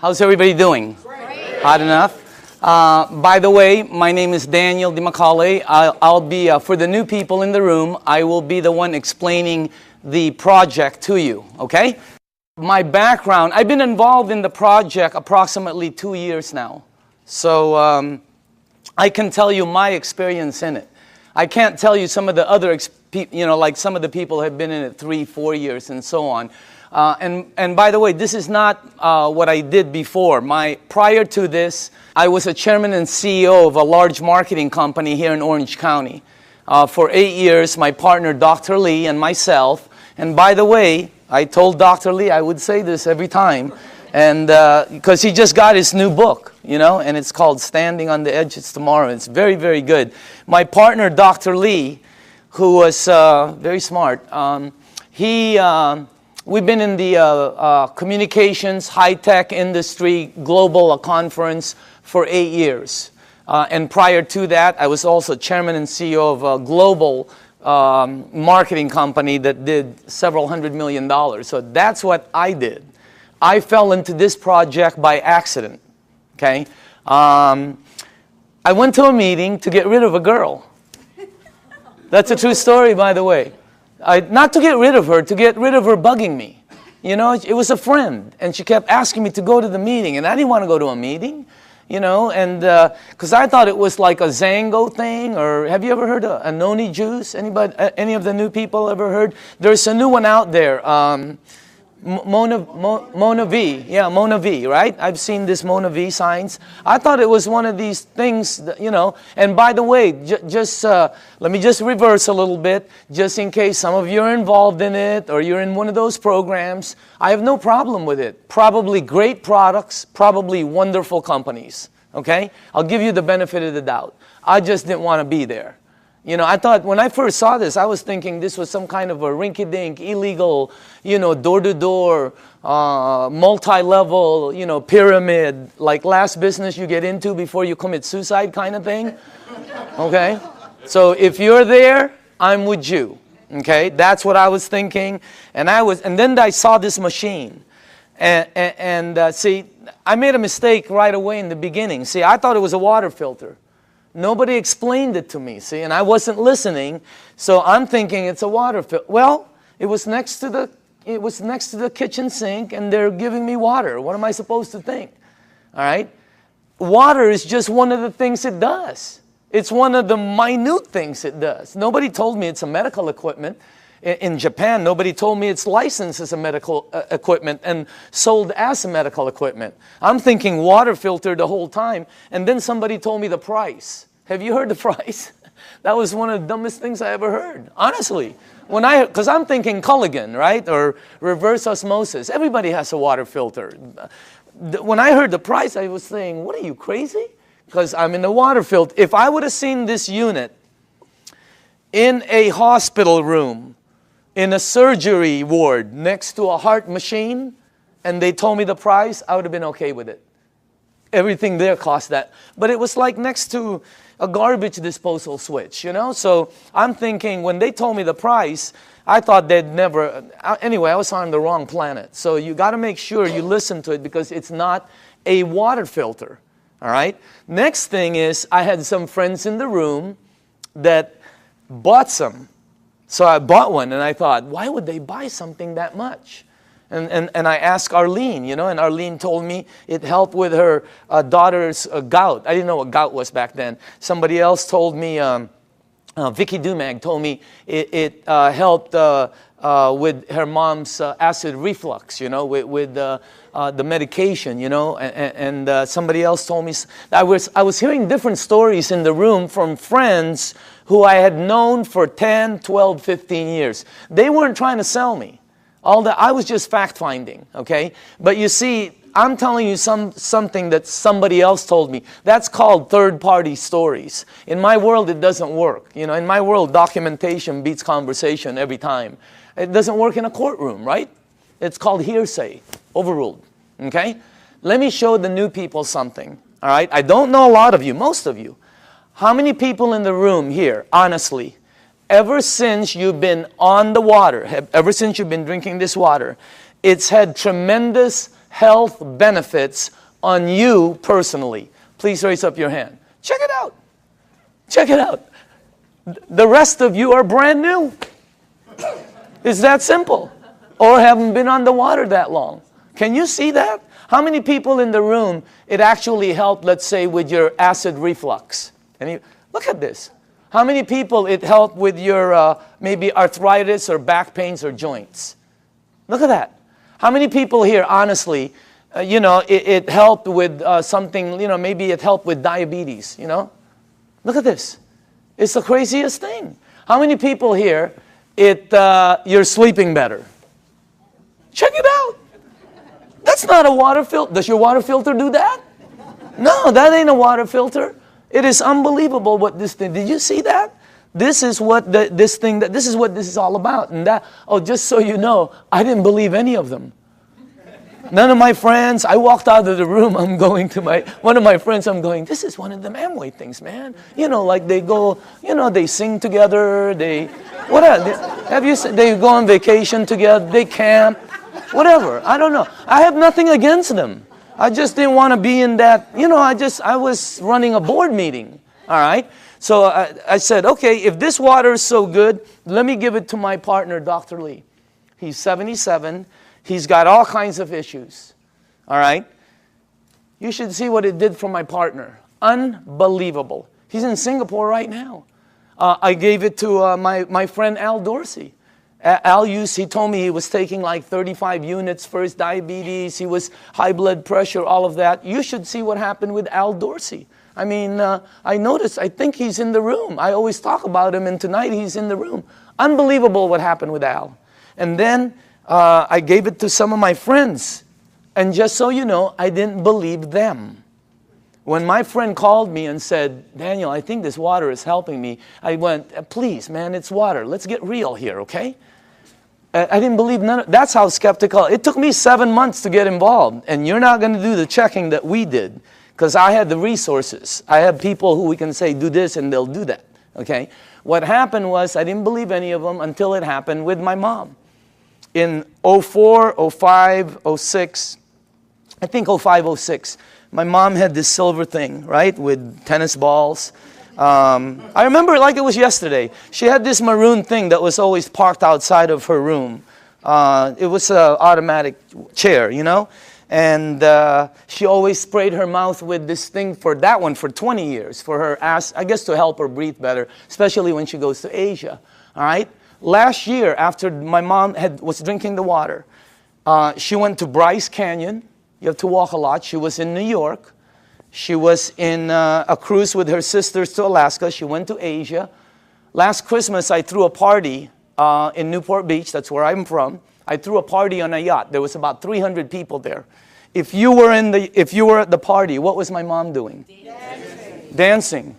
How's everybody doing? Great. Hot enough? By the way, my name is Daniel DiMacaulay. I'll be, for the new people in the room, I will be the one explaining the project to you, okay? My background, I've been involved in the project approximately 2 years now. So I can tell you my experience in it. I can't tell you some of the other, like some of the people have been in it 3, 4 years and so on. And by the way, this is not what I did before. Prior to this, I was a chairman and CEO of a large marketing company here in Orange County. For 8 years, my partner, Dr. Lee, and myself. And by the way, I told Dr. Lee I would say this every time, and because he just got his new book, and it's called Standing on the Edge of Tomorrow. It's very, very good. My partner, Dr. Lee, who was very smart, we've been in the communications, high-tech industry, global conference for 8 years. And prior to that, I was also chairman and CEO of a global marketing company that did several $100 million. So that's what I did. I fell into this project by accident, okay? I went to a meeting to get rid of a girl. That's a true story, by the way. Not to get rid of her, to get rid of her bugging me. It was a friend, and she kept asking me to go to the meeting, and I didn't want to go to a meeting, and because I thought it was like a Zango thing, or have you ever heard of a noni juice? Anybody, any of the new people ever heard? There's a new one out there, Mona V. Yeah, Mona V, right? I've seen this Mona V signs. I thought it was one of these things, that, And by the way, let me just reverse a little bit, just in case some of you are involved in it or you're in one of those programs. I have no problem with it. Probably great products, probably wonderful companies, okay? I'll give you the benefit of the doubt. I just didn't want to be there. I thought when I first saw this, I was thinking this was some kind of a rinky-dink, illegal, door-to-door, multi-level, pyramid, like last business you get into before you commit suicide kind of thing. Okay? So if you're there, I'm with you. Okay? That's what I was thinking. And then I saw this machine. And see, I made a mistake right away in the beginning. See, I thought it was a water filter. Nobody explained it to me, see, and I wasn't listening, so I'm thinking it's a water filter. Well, it was next to the kitchen sink, and they're giving me water. What am I supposed to think? All right? Water is just one of the things it does. It's one of the minute things it does. Nobody told me it's a medical equipment. In Japan, nobody told me it's licensed as a medical equipment and sold as a medical equipment. I'm thinking water filter the whole time, and then somebody told me the price. Have you heard the price? That was one of the dumbest things I ever heard, honestly. Because I'm thinking Culligan, right, or reverse osmosis. Everybody has a water filter. When I heard the price, I was saying, what are you, crazy? Because I'm in the water filter. If I would have seen this unit in a hospital room, in a surgery ward next to a heart machine, and they told me the price, I would have been okay with it. Everything there cost that. But it was like next to a garbage disposal switch, So I'm thinking, when they told me the price, I thought they'd never, anyway, I was on the wrong planet. So you got to make sure you listen to it, because it's not a water filter, all right? Next thing is, I had some friends in the room that bought some. So I bought one, and I thought, why would they buy something that much? And I asked Arlene, and Arlene told me it helped with her daughter's gout. I didn't know what gout was back then. Somebody else told me, Vicky Dumag told me it helped with her mom's acid reflux, with the medication, and somebody else told me. I was hearing different stories in the room from friends who I had known for 10, 12, 15 years. They weren't trying to sell me. I was just fact-finding, okay? But you see, I'm telling you something that somebody else told me. That's called third-party stories. In my world, it doesn't work. In my world, documentation beats conversation every time. It doesn't work in a courtroom, right? It's called hearsay, overruled, okay? Let me show the new people something, all right? I don't know a lot of you, most of you. How many people in the room here, honestly, ever since you've been on the water, ever since you've been drinking this water, it's had tremendous health benefits on you personally? Please raise up your hand. Check it out. Check it out. The rest of you are brand new. It's that simple. Or haven't been on the water that long. Can you see that? How many people in the room, it actually helped, let's say, with your acid reflux? Look at this. How many people it helped with your maybe arthritis or back pains or joints? Look at that. How many people here, honestly, it helped with something, maybe it helped with diabetes, Look at this. It's the craziest thing. How many people here, you're sleeping better? Check it out. That's not a water filter. Does your water filter do that? No, that ain't a water filter. It is unbelievable what this thing, did you see that? This is what this is what this is all about. And just so you know, I didn't believe any of them. None of my friends, I walked out of the room, I'm going to one of my friends, I'm going, this is one of them Amway things, man. Like they go, they sing together, they go on vacation together, they camp, whatever, I don't know. I have nothing against them. I just didn't want to be in that, I was running a board meeting, all right? So I said, okay, if this water is so good, let me give it to my partner, Dr. Lee. He's 77. He's got all kinds of issues, all right? You should see what it did for my partner. Unbelievable. He's in Singapore right now. I gave it to my friend Al Dorsey. He told me he was taking like 35 units for his diabetes. He was high blood pressure, all of that. You should see what happened with Al Dorsey. I mean, I noticed, I think he's in the room. I always talk about him, and tonight he's in the room. Unbelievable what happened with Al. And then I gave it to some of my friends. And just so you know, I didn't believe them. When my friend called me and said, Daniel, I think this water is helping me, I went, please, man, it's water. Let's get real here, okay? I didn't believe that's how skeptical. It took me 7 months to get involved. And you're not going to do the checking that we did, because I had the resources. I have people who we can say, do this, and they'll do that, okay? What happened was I didn't believe any of them until it happened with my mom. In 04, 05, 06, I think 05, 06, my mom had this silver thing, right, with tennis balls. I remember it like it was yesterday. She had this maroon thing that was always parked outside of her room. It was an automatic chair, And she always sprayed her mouth with this thing for 20 years, for her ass, I guess to help her breathe better, especially when she goes to Asia, all right? Last year, after my mom was drinking the water, she went to Bryce Canyon. You have to walk a lot. She was in New York. She was in a cruise with her sisters to Alaska. She went to Asia. Last Christmas, I threw a party in Newport Beach. That's where I'm from. I threw a party on a yacht. There was about 300 people there. If you were at the party, what was my mom doing? Dancing.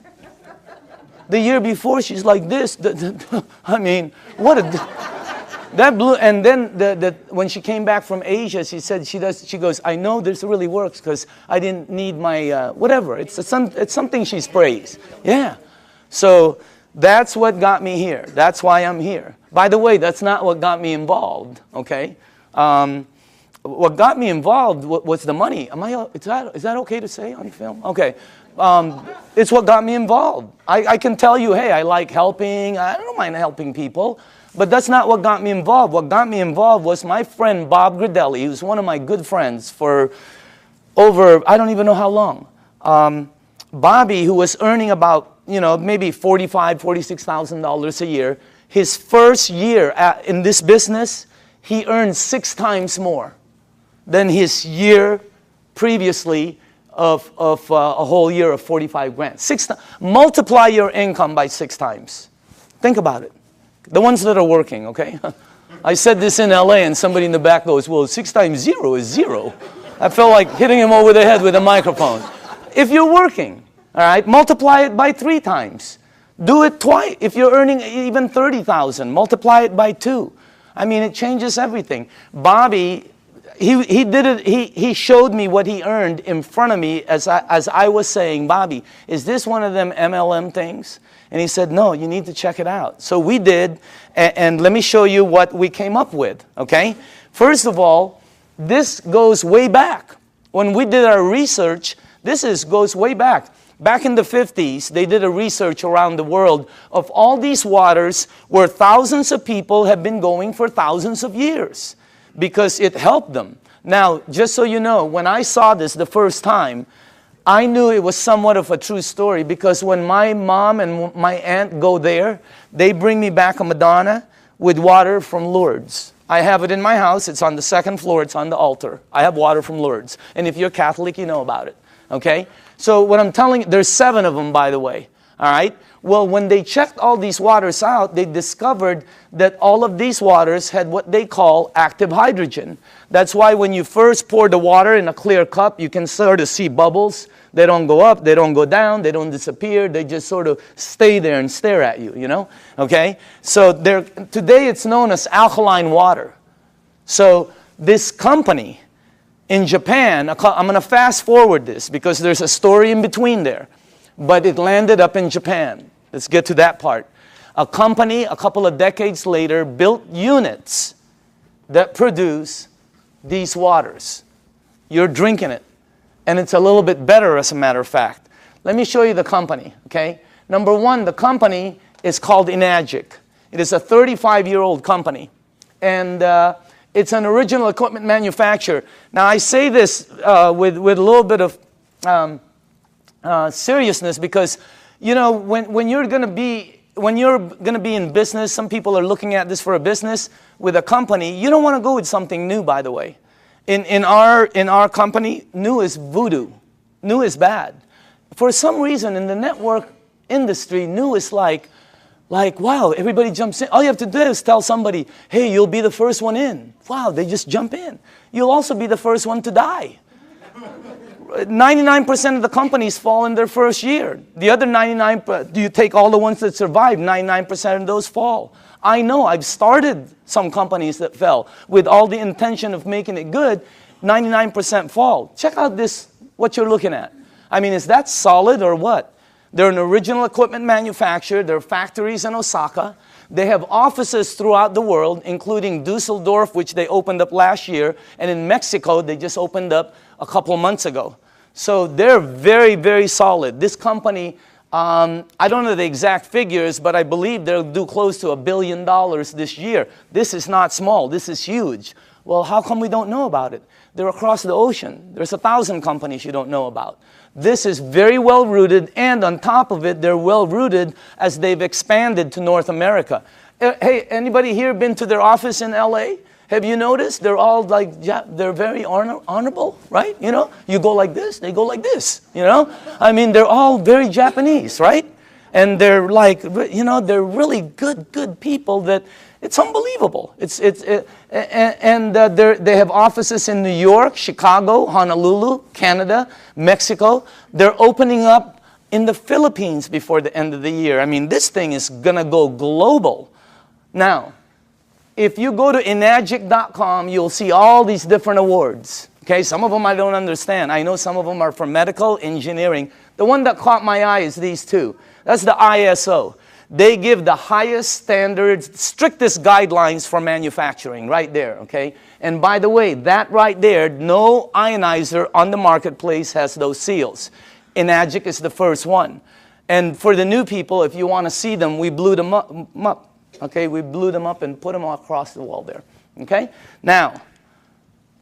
The year before, she's like this. I mean, what that blew. And then when she came back from Asia, she said she goes, I know this really works because I didn't need my whatever. It's something she sprays. Yeah. So that's what got me here. That's why I'm here. By the way, that's not what got me involved. Okay. What got me involved was the money. Is that okay to say on film? Okay. It's what got me involved. I can tell you, hey, I like helping. I don't mind helping people. But that's not what got me involved. What got me involved was my friend Bob Gradelli, who's one of my good friends for over, I don't even know how long. Bobby, who was earning about, maybe $45,000, $46,000 a year, his first year in this business, he earned 6 times more than his year previously of a whole year of 45 grand. Multiply your income by 6 times. Think about it. The ones that are working, okay? I said this in LA and somebody in the back goes, well, 6 times 0 is 0. I felt like hitting him over the head with a microphone. If you're working, all right, multiply it by 3 times. Do it twice. If you're earning even 30,000, multiply it by 2. I mean, it changes everything. Bobby, he did it. He showed me what he earned in front of me as I was saying, Bobby, is this one of them MLM things? And he said, no, you need to check it out. So we did, and let me show you what we came up with, okay? First of all, this goes way back. When we did our research, goes way back. Back in the 50s, they did a research around the world of all these waters where thousands of people have been going for thousands of years because it helped them. Now, just so you know, when I saw this the first time, I knew it was somewhat of a true story because when my mom and my aunt go there, they bring me back a Madonna with water from Lourdes. I have it in my house. It's on the second floor. It's on the altar. I have water from Lourdes. And if you're Catholic, you know about it. Okay? So what I'm telling you, there's 7 of them, by the way. All right? Well, when they checked all these waters out, they discovered that all of these waters had what they call active hydrogen. That's why when you first pour the water in a clear cup, you can sort of see bubbles. They don't go up, they don't go down, they don't disappear. They just sort of stay there and stare at you, you know? Okay? So today it's known as alkaline water. So this company in Japan, I'm going to fast forward this because there's a story in between there. But it landed up in Japan. Let's get to that part. A company, a couple of decades later, built units that produce these waters. You're drinking it. And it's a little bit better, as a matter of fact. Let me show you the company, okay? Number 1, the company is called Enagic. It is a 35-year-old company. And it's an original equipment manufacturer. Now, I say this with a little bit of seriousness because, you know, when you're going to be in business, some people are looking at this for a business with a company. You don't want to go with something new, by the way. In our company, new is voodoo. New is bad. For some reason, in the network industry, new is like, wow, everybody jumps in. All you have to do is tell somebody, hey, you'll be the first one in. Wow, they just jump in. You'll also be the first one to die. 99% of the companies fall in their first year. The other 99%, do you take all the ones that survive, 99% of those fall. I know, I've started some companies that fell with all the intention of making it good. 99% fall. Check out this, what you're looking at. I mean, is that solid or what? They're an original equipment manufacturer. There are factories in Osaka. They have offices throughout the world, including Dusseldorf, which they opened up last year. And in Mexico, they just opened up a couple months ago. So they're very, very solid. This company, I don't know the exact figures, but I believe they'll do close to $1 billion this year. This is not small. This is huge. Well, how come we don't know about it? They're across the ocean. There's 1,000 companies you don't know about. This is very well rooted, and on top of it, they're well rooted as they've expanded to North America. Hey, anybody here been to their office in LA? Have you noticed? They're all like, they're very honorable, right? You know, you go like this, they go like this, you know? I mean, they're all very Japanese, right? And they're like, you know, they're really good people that it's unbelievable. They have offices in New York, Chicago, Honolulu, Canada, Mexico. They're opening up in the Philippines before the end of the year. I mean, this thing is going to go global. Now, if you go to Enagic.com, you'll see all these different awards. Okay, some of them I don't understand. I know some of them are for medical, engineering. The one that caught my eye is these two. That's the ISO. They give the highest standards, strictest guidelines for manufacturing right there, okay? And by the way, that right there, no ionizer on the marketplace has those seals. Enagic is the first one. And for the new people, if you want to see them, we blew them up. Okay, we blew them up and put them across the wall there. Okay? Now,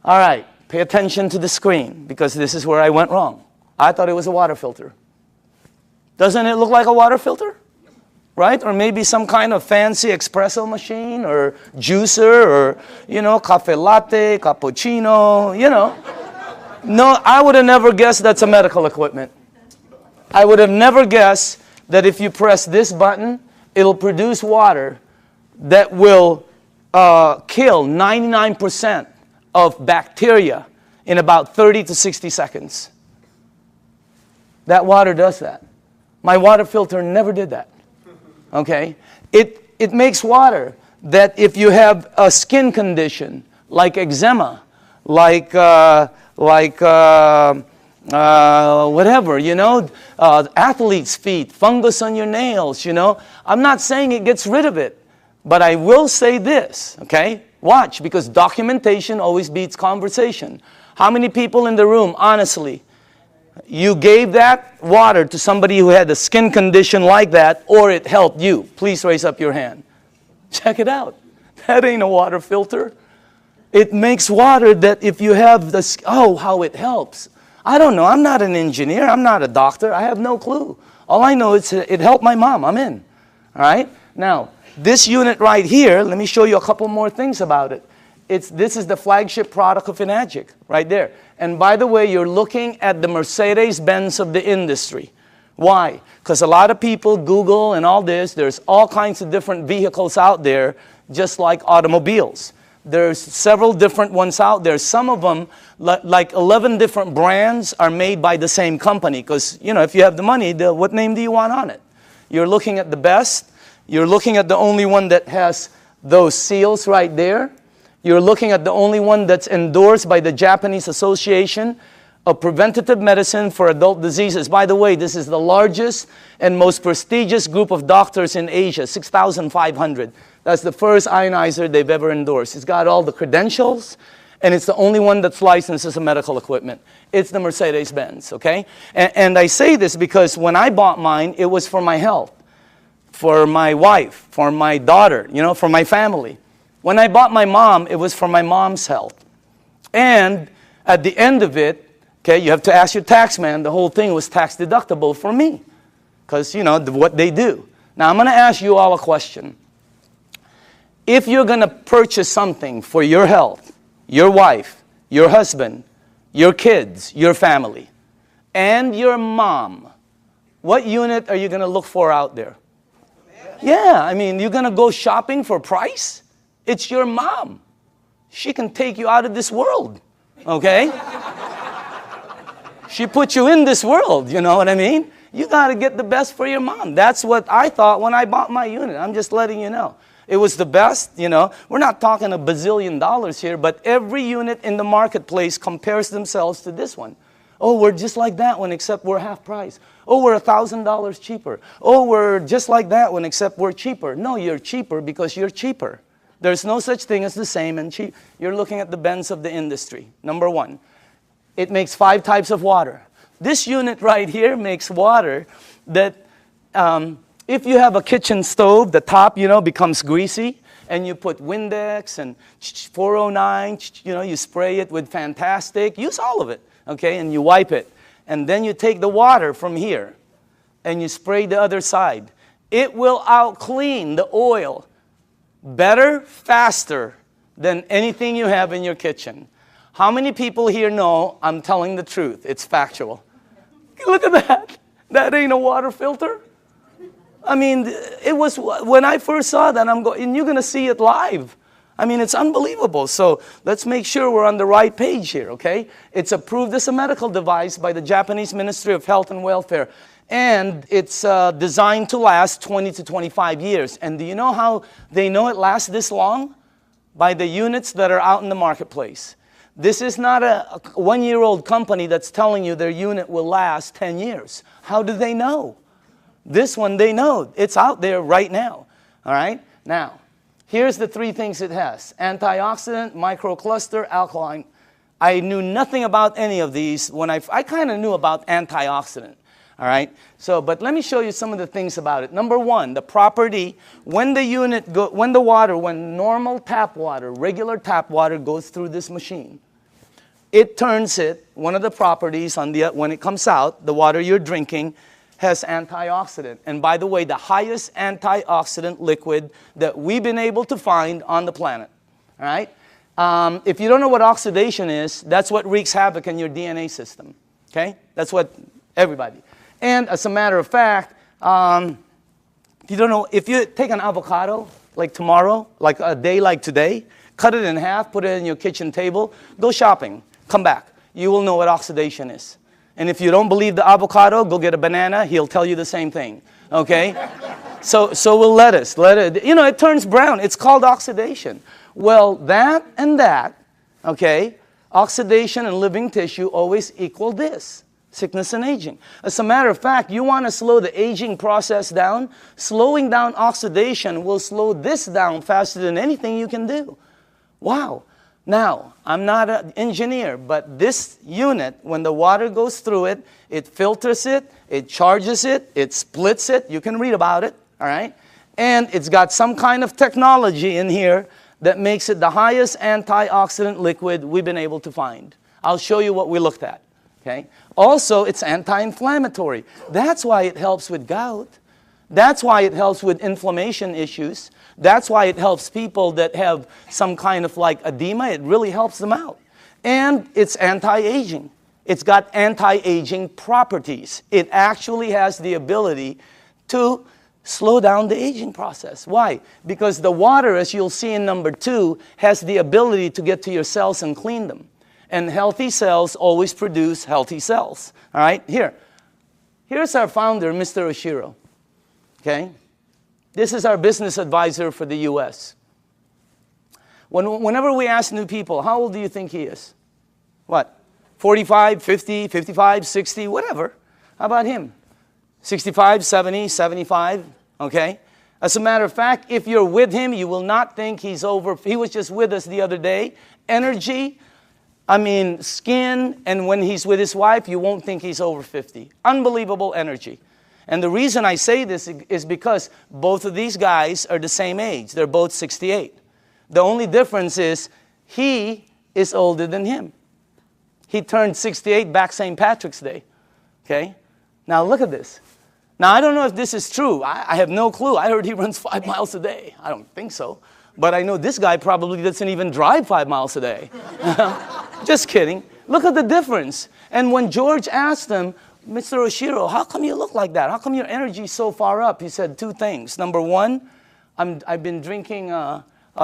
all right, pay attention to the screen because this is where I went wrong. I thought it was a water filter. Doesn't it look like a water filter? Right? Or maybe some kind of fancy espresso machine or juicer or, you know, cafe latte, cappuccino, you know. No, I would have never guessed that's a medical equipment. I would have never guessed that if you press this button, it'll produce water that will kill 99% of bacteria in about 30 to 60 seconds. That water does that. My water filter never did that. Okay? It makes water that if you have a skin condition like eczema, like whatever, you know, athlete's feet, fungus on your nails, you know. I'm not saying it gets rid of it, but I will say this, okay? Watch, because documentation always beats conversation. How many people in the room, honestly, you gave that water to somebody who had a skin condition like that, or it helped you? Please raise up your hand. Check it out. That ain't a water filter. It makes water that if you have this, oh, how it helps. I don't know. I'm not an engineer. I'm not a doctor. I have no clue. All I know is it helped my mom. I'm in. All right? Now, this unit right here, let me show you a couple more things about it. This is the flagship product of Enagic, right there. And by the way, you're looking at the Mercedes-Benz of the industry. Why? Because a lot of people Google and all this. There's all kinds of different vehicles out there, just like automobiles. There's several different ones out there. Some of them, like 11 different brands, are made by the same company. Because, you know, if you have the money, what name do you want on it? You're looking at the best. You're looking at the only one that has those seals right there. You're looking at the only one that's endorsed by the Japanese Association of Preventative Medicine for Adult Diseases. By the way, this is the largest and most prestigious group of doctors in Asia, 6,500. That's the first ionizer they've ever endorsed. It's got all the credentials, and it's the only one that's licensed as a medical equipment. It's the Mercedes-Benz, okay? And I say this because when I bought mine, it was for my health, for my wife, for my daughter, you know, for my family. When I bought my mom, it was for my mom's health. And at the end of it, okay, you have to ask your tax man, the whole thing was tax deductible for me. Because, you know, what they do. Now, I'm going to ask you all a question. If you're going to purchase something for your health, your wife, your husband, your kids, your family, and your mom, what unit are you going to look for out there? Yeah, I mean, you're going to go shopping for price? It's your mom. She can take you out of this world, okay? She put you in this world, you know what I mean? You got to get the best for your mom. That's what I thought when I bought my unit. I'm just letting you know. It was the best, you know. We're not talking a bazillion dollars here, but every unit in the marketplace compares themselves to this one. Oh, we're just like that one, except we're half price. Oh, we're $1,000 cheaper. Oh, we're just like that one, except we're cheaper. No, you're cheaper because you're cheaper. There's no such thing as the same and cheap. You're looking at the Benz of the industry. Number one, it makes 5 types of water. This unit right here makes water that if you have a kitchen stove, the top, you know, becomes greasy, and you put Windex and 409, you know, you spray it with Fantastic. Use all of it, okay, and you wipe it. And then you take the water from here, and you spray the other side. It will out-clean the oil better, faster than anything you have in your kitchen. How many people here know I'm telling the truth? It's factual. Look at that. That ain't a water filter. I mean, it was, when I first saw that, and you're going to see it live. I mean, it's unbelievable. So let's make sure we're on the right page here, okay? It's approved as a medical device by the Japanese Ministry of Health and Welfare. And it's designed to last 20 to 25 years. And do you know how they know it lasts this long? By the units that are out in the marketplace. This is not a one-year-old company that's telling you their unit will last 10 years. How do they know? This one, they know. It's out there right now. All right? Now, here's the 3 things it has. Antioxidant, microcluster, alkaline. I knew nothing about any of these. When I kind of knew about antioxidant. All right, but let me show you some of the things about it. Number one, the property, when normal tap water, regular tap water goes through this machine, it turns it, one of the properties when it comes out, the water you're drinking has antioxidant. And by the way, the highest antioxidant liquid that we've been able to find on the planet. All right, if you don't know what oxidation is, that's what wreaks havoc in your DNA system. Okay, that's what everybody. And as a matter of fact, if you take an avocado, like tomorrow, like a day like today, cut it in half, put it in your kitchen table, go shopping, come back. You will know what oxidation is. And if you don't believe the avocado, go get a banana, he'll tell you the same thing, okay? So will lettuce, you know, it turns brown. It's called oxidation. Well, that and that, okay, oxidation and living tissue always equal this. Sickness and aging. As a matter of fact, you want to slow the aging process down, slowing down oxidation will slow this down faster than anything you can do. Wow. Now, I'm not an engineer, but this unit, when the water goes through it, it filters it, it charges it, it splits it. You can read about it, all right? And it's got some kind of technology in here that makes it the highest antioxidant liquid we've been able to find. I'll show you what we looked at, okay? Also, it's anti-inflammatory. That's why it helps with gout. That's why it helps with inflammation issues. That's why it helps people that have some kind of like edema. It really helps them out. And it's anti-aging. It's got anti-aging properties. It actually has the ability to slow down the aging process. Why? Because the water, as you'll see in number 2, has the ability to get to your cells and clean them. And healthy cells always produce healthy cells. All right? Here's our founder, Mr. Oshiro. Okay? This is our business advisor for the U.S. Whenever we ask new people, how old do you think he is? What? 45, 50, 55, 60, whatever. How about him? 65, 70, 75, okay? As a matter of fact, if you're with him, you will not think he's over. He was just with us the other day. Energy, skin, and when he's with his wife, you won't think he's over 50. Unbelievable energy. And the reason I say this is because both of these guys are the same age. They're both 68. The only difference is he is older than him. He turned 68 back St. Patrick's Day, okay? Now look at this. Now I don't know if this is true. I have no clue. I heard he runs 5 miles a day. I don't think so. But I know this guy probably doesn't even drive 5 miles a day. Just kidding. Look at the difference. And when George asked him, Mr. Oshiro, how come you look like that? How come your energy is so far up? He said 2 things. Number 1, I've been drinking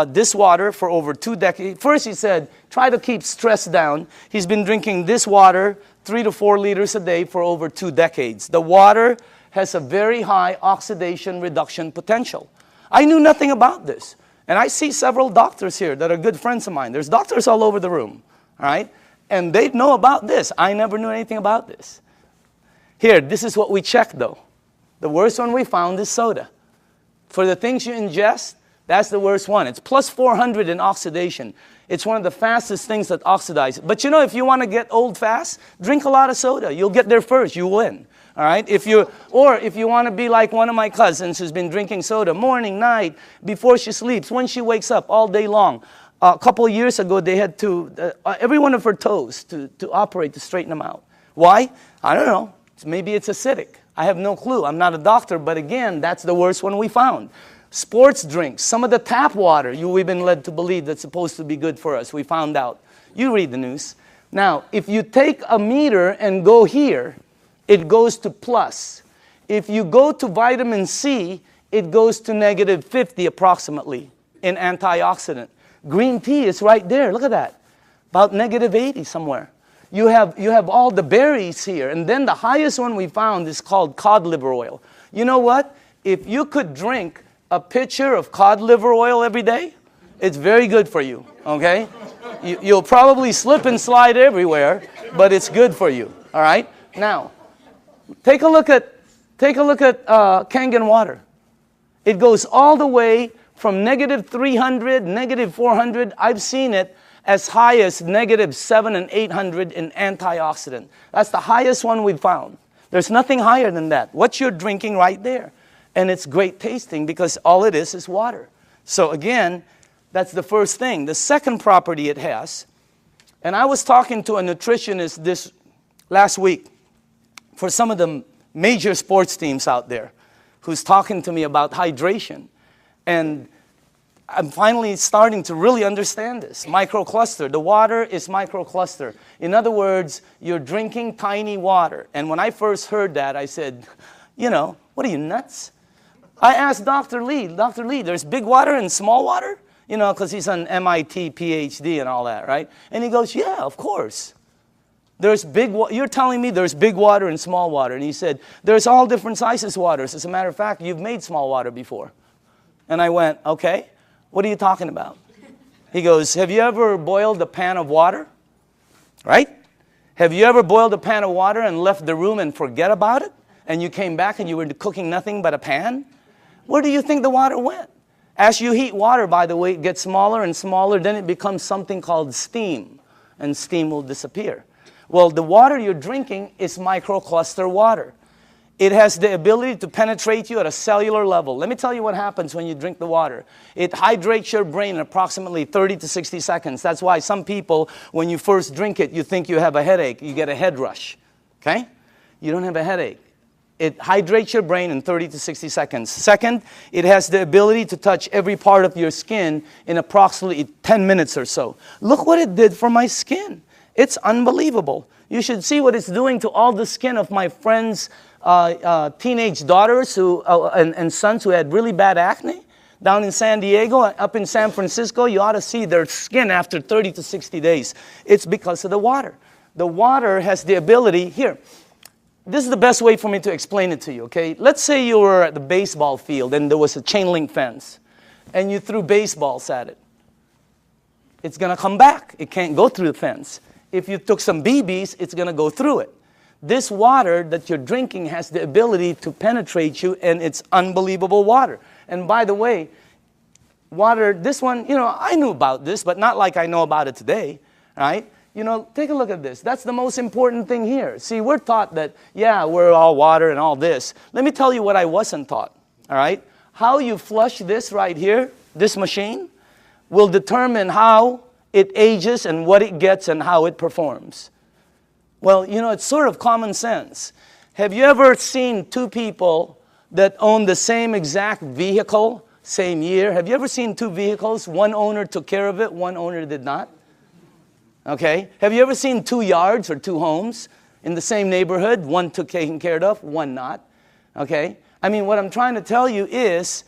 this water for over 2 decades. First, he said, try to keep stress down. He's been drinking this water 3 to 4 liters a day for over 2 decades. The water has a very high oxidation reduction potential. I knew nothing about this. And I see several doctors here that are good friends of mine. There's doctors all over the room, all right? And they know about this. I never knew anything about this. Here, this is what we checked, though. The worst one we found is soda. For the things you ingest, that's the worst one. It's plus 400 in oxidation. It's one of the fastest things that oxidize. But you know, if you want to get old fast, drink a lot of soda. You'll get there first. You win. All right? If you want to be like one of my cousins who's been drinking soda morning, night, before she sleeps, when she wakes up, all day long. A couple of years ago, they had to, every one of her toes to operate to straighten them out. Why? I don't know. Maybe it's acidic. I have no clue. I'm not a doctor, but again, that's the worst one we found. Sports drinks, some of the tap water we've been led to believe that's supposed to be good for us. We found out. You read the news. Now, if you take a meter and go here, it goes to plus. If you go to vitamin C, it goes to negative 50 approximately in antioxidant. Green tea is right there. Look at that. About negative 80 somewhere. You have all the berries here. And then the highest one we found is called cod liver oil. You know what? If you could drink a pitcher of cod liver oil every day, it's very good for you, okay? You'll probably slip and slide everywhere, but it's good for you, all right? Now, take a look at Kangen water. It goes all the way from negative 300, negative 400. I've seen it as high as negative 700 and 800 in antioxidant. That's the highest one we've found. There's nothing higher than that. What you're drinking right there. And it's great tasting because all it is water. So again, that's the first thing. The second property it has, and I was talking to a nutritionist this last week for some of the major sports teams out there who's talking to me about hydration. And I'm finally starting to really understand this. Microcluster. The water is microcluster. In other words, you're drinking tiny water. And when I first heard that, I said, you know, what are you, nuts? I asked Dr. Lee, there's big water and small water? You know, because he's an MIT PhD and all that, right? And he goes, yeah, of course. You're telling me there's big water and small water. And he said, there's all different sizes waters. As a matter of fact, you've made small water before. And I went, okay. What are you talking about? He goes, have you ever boiled a pan of water? Right? Have you ever boiled a pan of water and left the room and forget about it? And you came back and you were cooking nothing but a pan? Where do you think the water went? As you heat water, by the way, it gets smaller and smaller, then it becomes something called steam, and steam will disappear. Well, the water you're drinking is microcluster water. It has the ability to penetrate you at a cellular level. Let me tell you what happens when you drink the water. It hydrates your brain in approximately 30 to 60 seconds. That's why some people, when you first drink it, you think you have a headache. You get a head rush. Okay? You don't have a headache. It hydrates your brain in 30 to 60 seconds. Second, it has the ability to touch every part of your skin in approximately 10 minutes or so. Look what it did for my skin. It's unbelievable. You should see what it's doing to all the skin of my friends' teenage daughters and sons who had really bad acne. Down in San Diego, up in San Francisco, you ought to see their skin after 30 to 60 days. It's because of the water. The water has the ability, here, this is the best way for me to explain it to you, okay? Let's say you were at the baseball field and there was a chain link fence and you threw baseballs at it. It's going to come back. It can't go through the fence. If you took some BBs, it's going to go through it. This water that you're drinking has the ability to penetrate you, and it's unbelievable water. And by the way, water, this one, I knew about this, but not like I know about it today, right? Take a look at this. That's the most important thing here. See, we're taught that, yeah, we're all water and all this. Let me tell you what I wasn't taught, all right? How you flush this right here, this machine, will determine how it ages and what it gets and how it performs. Well, it's sort of common sense. Have you ever seen two people that own the same exact vehicle, same year? Have you ever seen two vehicles? One owner took care of it, one owner did not. Okay? Have you ever seen two yards or two homes in the same neighborhood? One took taken care of, one not. Okay? I mean, what I'm trying to tell you is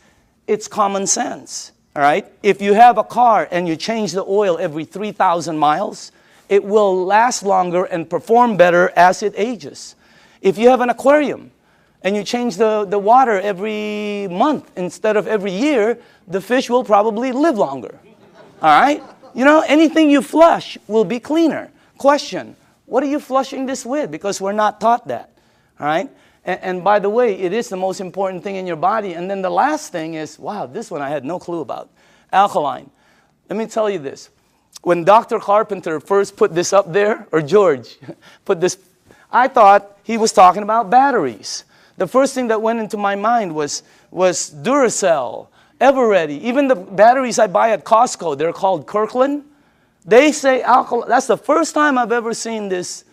it's common sense. All right? If you have a car and you change the oil every 3,000 miles, it will last longer and perform better as it ages. If you have an aquarium and you change the water every month instead of every year, the fish will probably live longer. All right? Anything you flush will be cleaner. Question, what are you flushing this with? Because we're not taught that. All right? And by the way, it is the most important thing in your body. And then the last thing is, wow, this one I had no clue about. Alkaline. Let me tell you this. When Dr. Carpenter first put this up there, or George put this, I thought he was talking about batteries. The first thing that went into my mind was Duracell, Eveready. Even the batteries I buy at Costco, they're called Kirkland. They say alkaline. That's the first time I've ever seen this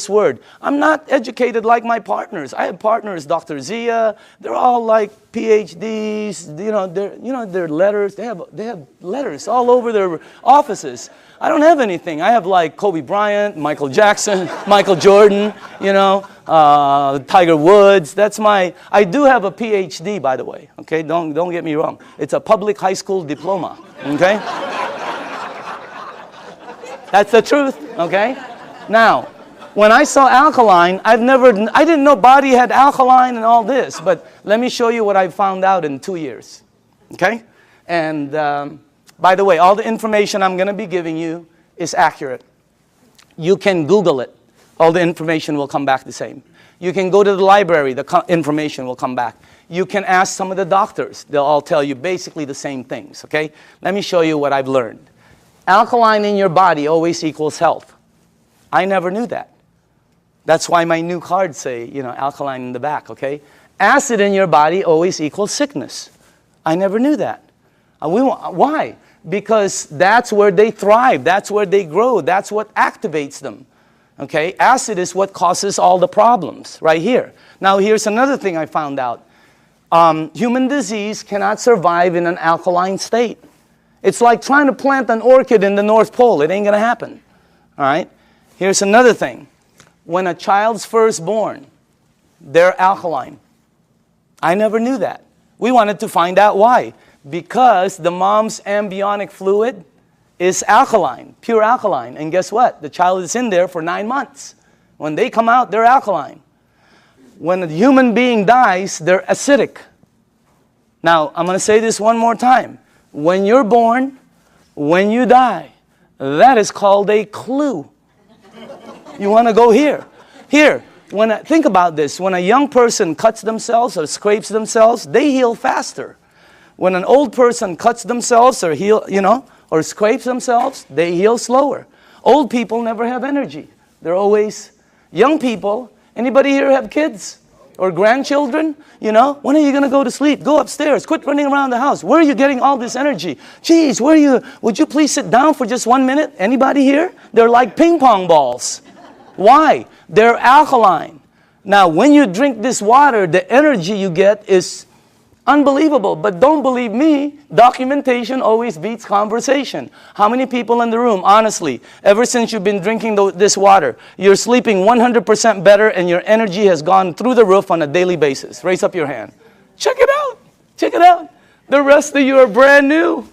word. I'm not educated like my partners. I have partners, Dr. Zia. They're all like PhDs. Their letters. They have letters all over their offices. I don't have anything. I have like Kobe Bryant, Michael Jackson, Michael Jordan. Tiger Woods. I do have a PhD, by the way. Okay, don't get me wrong. It's a public high school diploma. Okay, that's the truth. Okay, now. When I saw alkaline, I didn't know body had alkaline and all this, but let me show you what I found out in 2 years, okay? And by the way, all the information I'm going to be giving you is accurate. You can Google it. All the information will come back the same. You can go to the library. The information will come back. You can ask some of the doctors. They'll all tell you basically the same things, okay? Let me show you what I've learned. Alkaline in your body always equals health. I never knew that. That's why my new cards say, alkaline in the back, okay? Acid in your body always equals sickness. I never knew that. Why? Because that's where they thrive. That's where they grow. That's what activates them, okay? Acid is what causes all the problems right here. Now, here's another thing I found out. Human disease cannot survive in an alkaline state. It's like trying to plant an orchid in the North Pole. It ain't going to happen, all right? Here's another thing. When a child's first born, they're alkaline. I never knew that. We wanted to find out why. Because the mom's amniotic fluid is alkaline, pure alkaline. And guess what? The child is in there for 9 months. When they come out, they're alkaline. When a human being dies, they're acidic. Now, I'm going to say this one more time. When you're born, when you die, that is called a clue. You want to go here. Here, think about this. When a young person cuts themselves or scrapes themselves, they heal faster. When an old person cuts themselves or or scrapes themselves, they heal slower. Old people never have energy. They're always young people. Anybody here have kids or grandchildren? When are you going to go to sleep? Go upstairs. Quit running around the house. Where are you getting all this energy? Geez, would you please sit down for just 1 minute? Anybody here? They're like ping pong balls. Why? They're alkaline. Now, when you drink this water, the energy you get is unbelievable. But don't believe me, documentation always beats conversation. How many people in the room, honestly, ever since you've been drinking this water, you're sleeping 100% better and your energy has gone through the roof on a daily basis? Raise up your hand. Check it out. Check it out. The rest of you are brand new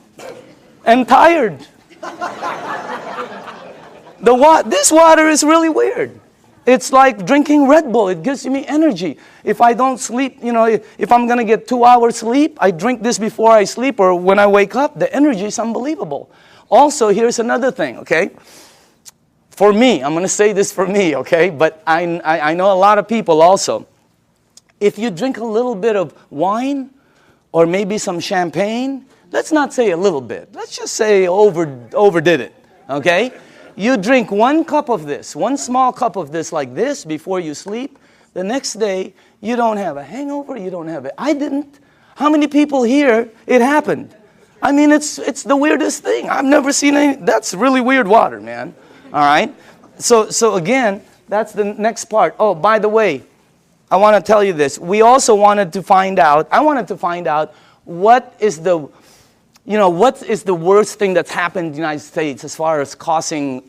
and tired. This water is really weird. It's like drinking Red Bull. It gives me energy. If I don't sleep, if I'm going to get 2 hours sleep, I drink this before I sleep or when I wake up. The energy is unbelievable. Also, here's another thing, okay? For me, I'm going to say this for me, okay? But I know a lot of people also. If you drink a little bit of wine or maybe some champagne, let's not say a little bit. Let's just say overdid it, okay? You drink 1 cup of this, 1 small cup of this like this before you sleep. The next day, you don't have a hangover, you don't have it. I didn't. How many people here, it happened? I mean, it's the weirdest thing. I've never seen any. That's really weird water, man. All right? So again, that's the next part. Oh, by the way, I want to tell you this. I wanted to find out what is the worst thing that's happened in the United States as far as causing,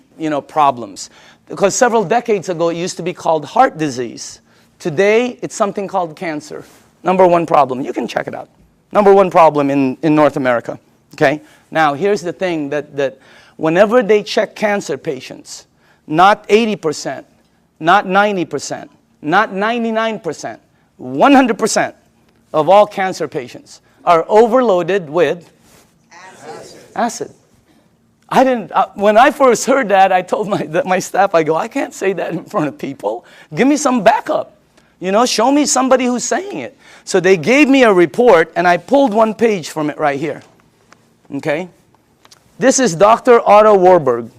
problems? Because several decades ago, it used to be called heart disease. Today, it's something called cancer. Number 1 problem. You can check it out. Number 1 problem in North America. Okay? Now, here's the thing that whenever they check cancer patients, not 80%, not 90%, not 99%, 100% of all cancer patients are overloaded with acid. When I first heard that, I told my staff, I can't say that in front of people. Give me some backup. Show me somebody who's saying it. So they gave me a report, and I pulled 1 page from it right here. Okay? This is Dr. Otto Warburg.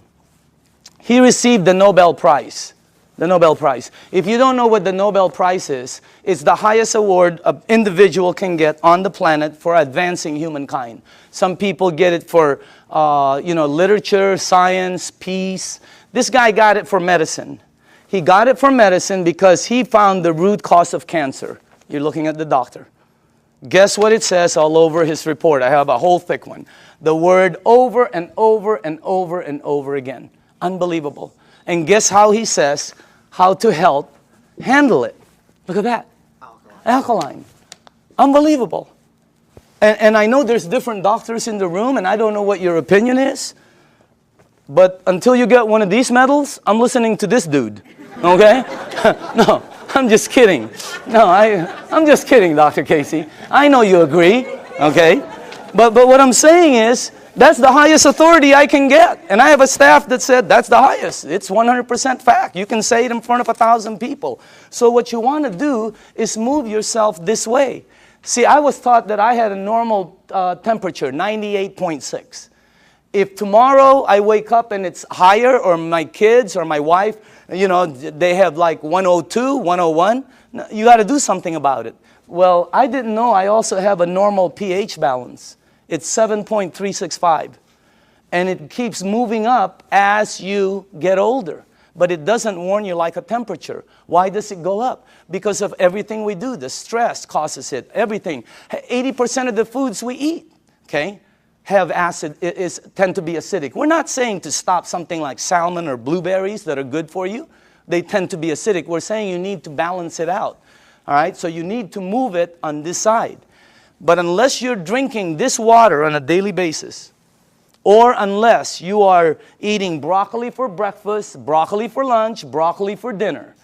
He received the Nobel Prize. The Nobel Prize. If you don't know what the Nobel Prize is, it's the highest award an individual can get on the planet for advancing humankind. Some people get it for, literature, science, peace. This guy got it for medicine. He got it for medicine because he found the root cause of cancer. You're looking at the doctor. Guess what it says all over his report? I have a whole thick one. The word over and over and over and over again. Unbelievable. And guess how he says how to help handle it. Look at that. Alkaline. Unbelievable. And I know there's different doctors in the room, and I don't know what your opinion is. But until you get one of these medals, I'm listening to this dude. Okay? No, I'm just kidding. No, I'm just kidding, Dr. Casey. I know you agree. Okay? But what I'm saying is, that's the highest authority I can get. And I have a staff that said that's the highest. It's 100% fact. You can say it in front of 1,000 people. So what you want to do is move yourself this way. See, I was taught that I had a normal temperature, 98.6. If tomorrow I wake up and it's higher, or my kids or my wife, they have like 102, 101, you got to do something about it. Well, I didn't know I also have a normal pH balance. It's 7.365. And it keeps moving up as you get older. But it doesn't warn you like a temperature. Why does it go up? Because of everything we do. The stress causes it. Everything. 80% of the foods we eat, okay, have acid, tend to be acidic. We're not saying to stop something like salmon or blueberries that are good for you. They tend to be acidic. We're saying you need to balance it out. All right? So you need to move it on this side. But unless you're drinking this water on a daily basis, or unless you are eating broccoli for breakfast, broccoli for lunch, broccoli for dinner,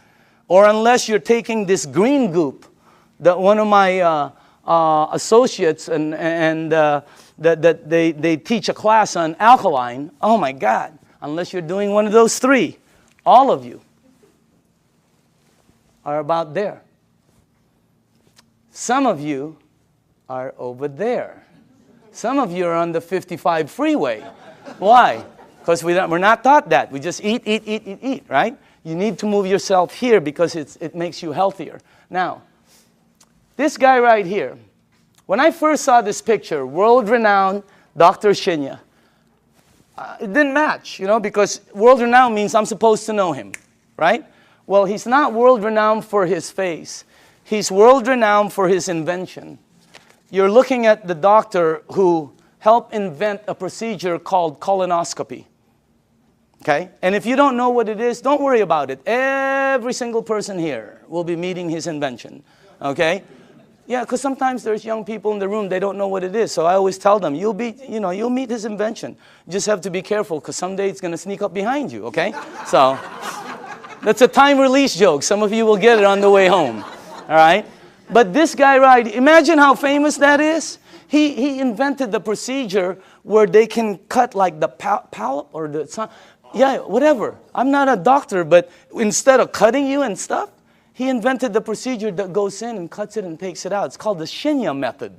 or unless you're taking this green goop that one of my associates that they teach a class on alkaline, oh my God, unless you're doing one of those 3, all of you are about there. Some of you are over there. Some of you are on the 55 freeway. Why? Because we're not taught that. We just eat, right? You need to move yourself here because it makes you healthier. Now, this guy right here, when I first saw this picture, world-renowned Dr. Shinya, it didn't match, you know, because world-renowned means I'm supposed to know him, right? Well, he's not world-renowned for his face. He's world-renowned for his invention. You're looking at the doctor who helped invent a procedure called colonoscopy. Okay? And if you don't know what it is, don't worry about it. Every single person here will be meeting his invention. Okay? Yeah, because sometimes there's young people in the room, they don't know what it is. So I always tell them, you'll meet his invention. You just have to be careful because someday it's going to sneak up behind you, okay? So that's a time release joke. Some of you will get it on the way home. All right? But this guy, right, imagine how famous that is. He invented the procedure where they can cut like the polyp or the, yeah, whatever. I'm not a doctor, but instead of cutting you and stuff, he invented the procedure that goes in and cuts it and takes it out. It's called the Shinya method.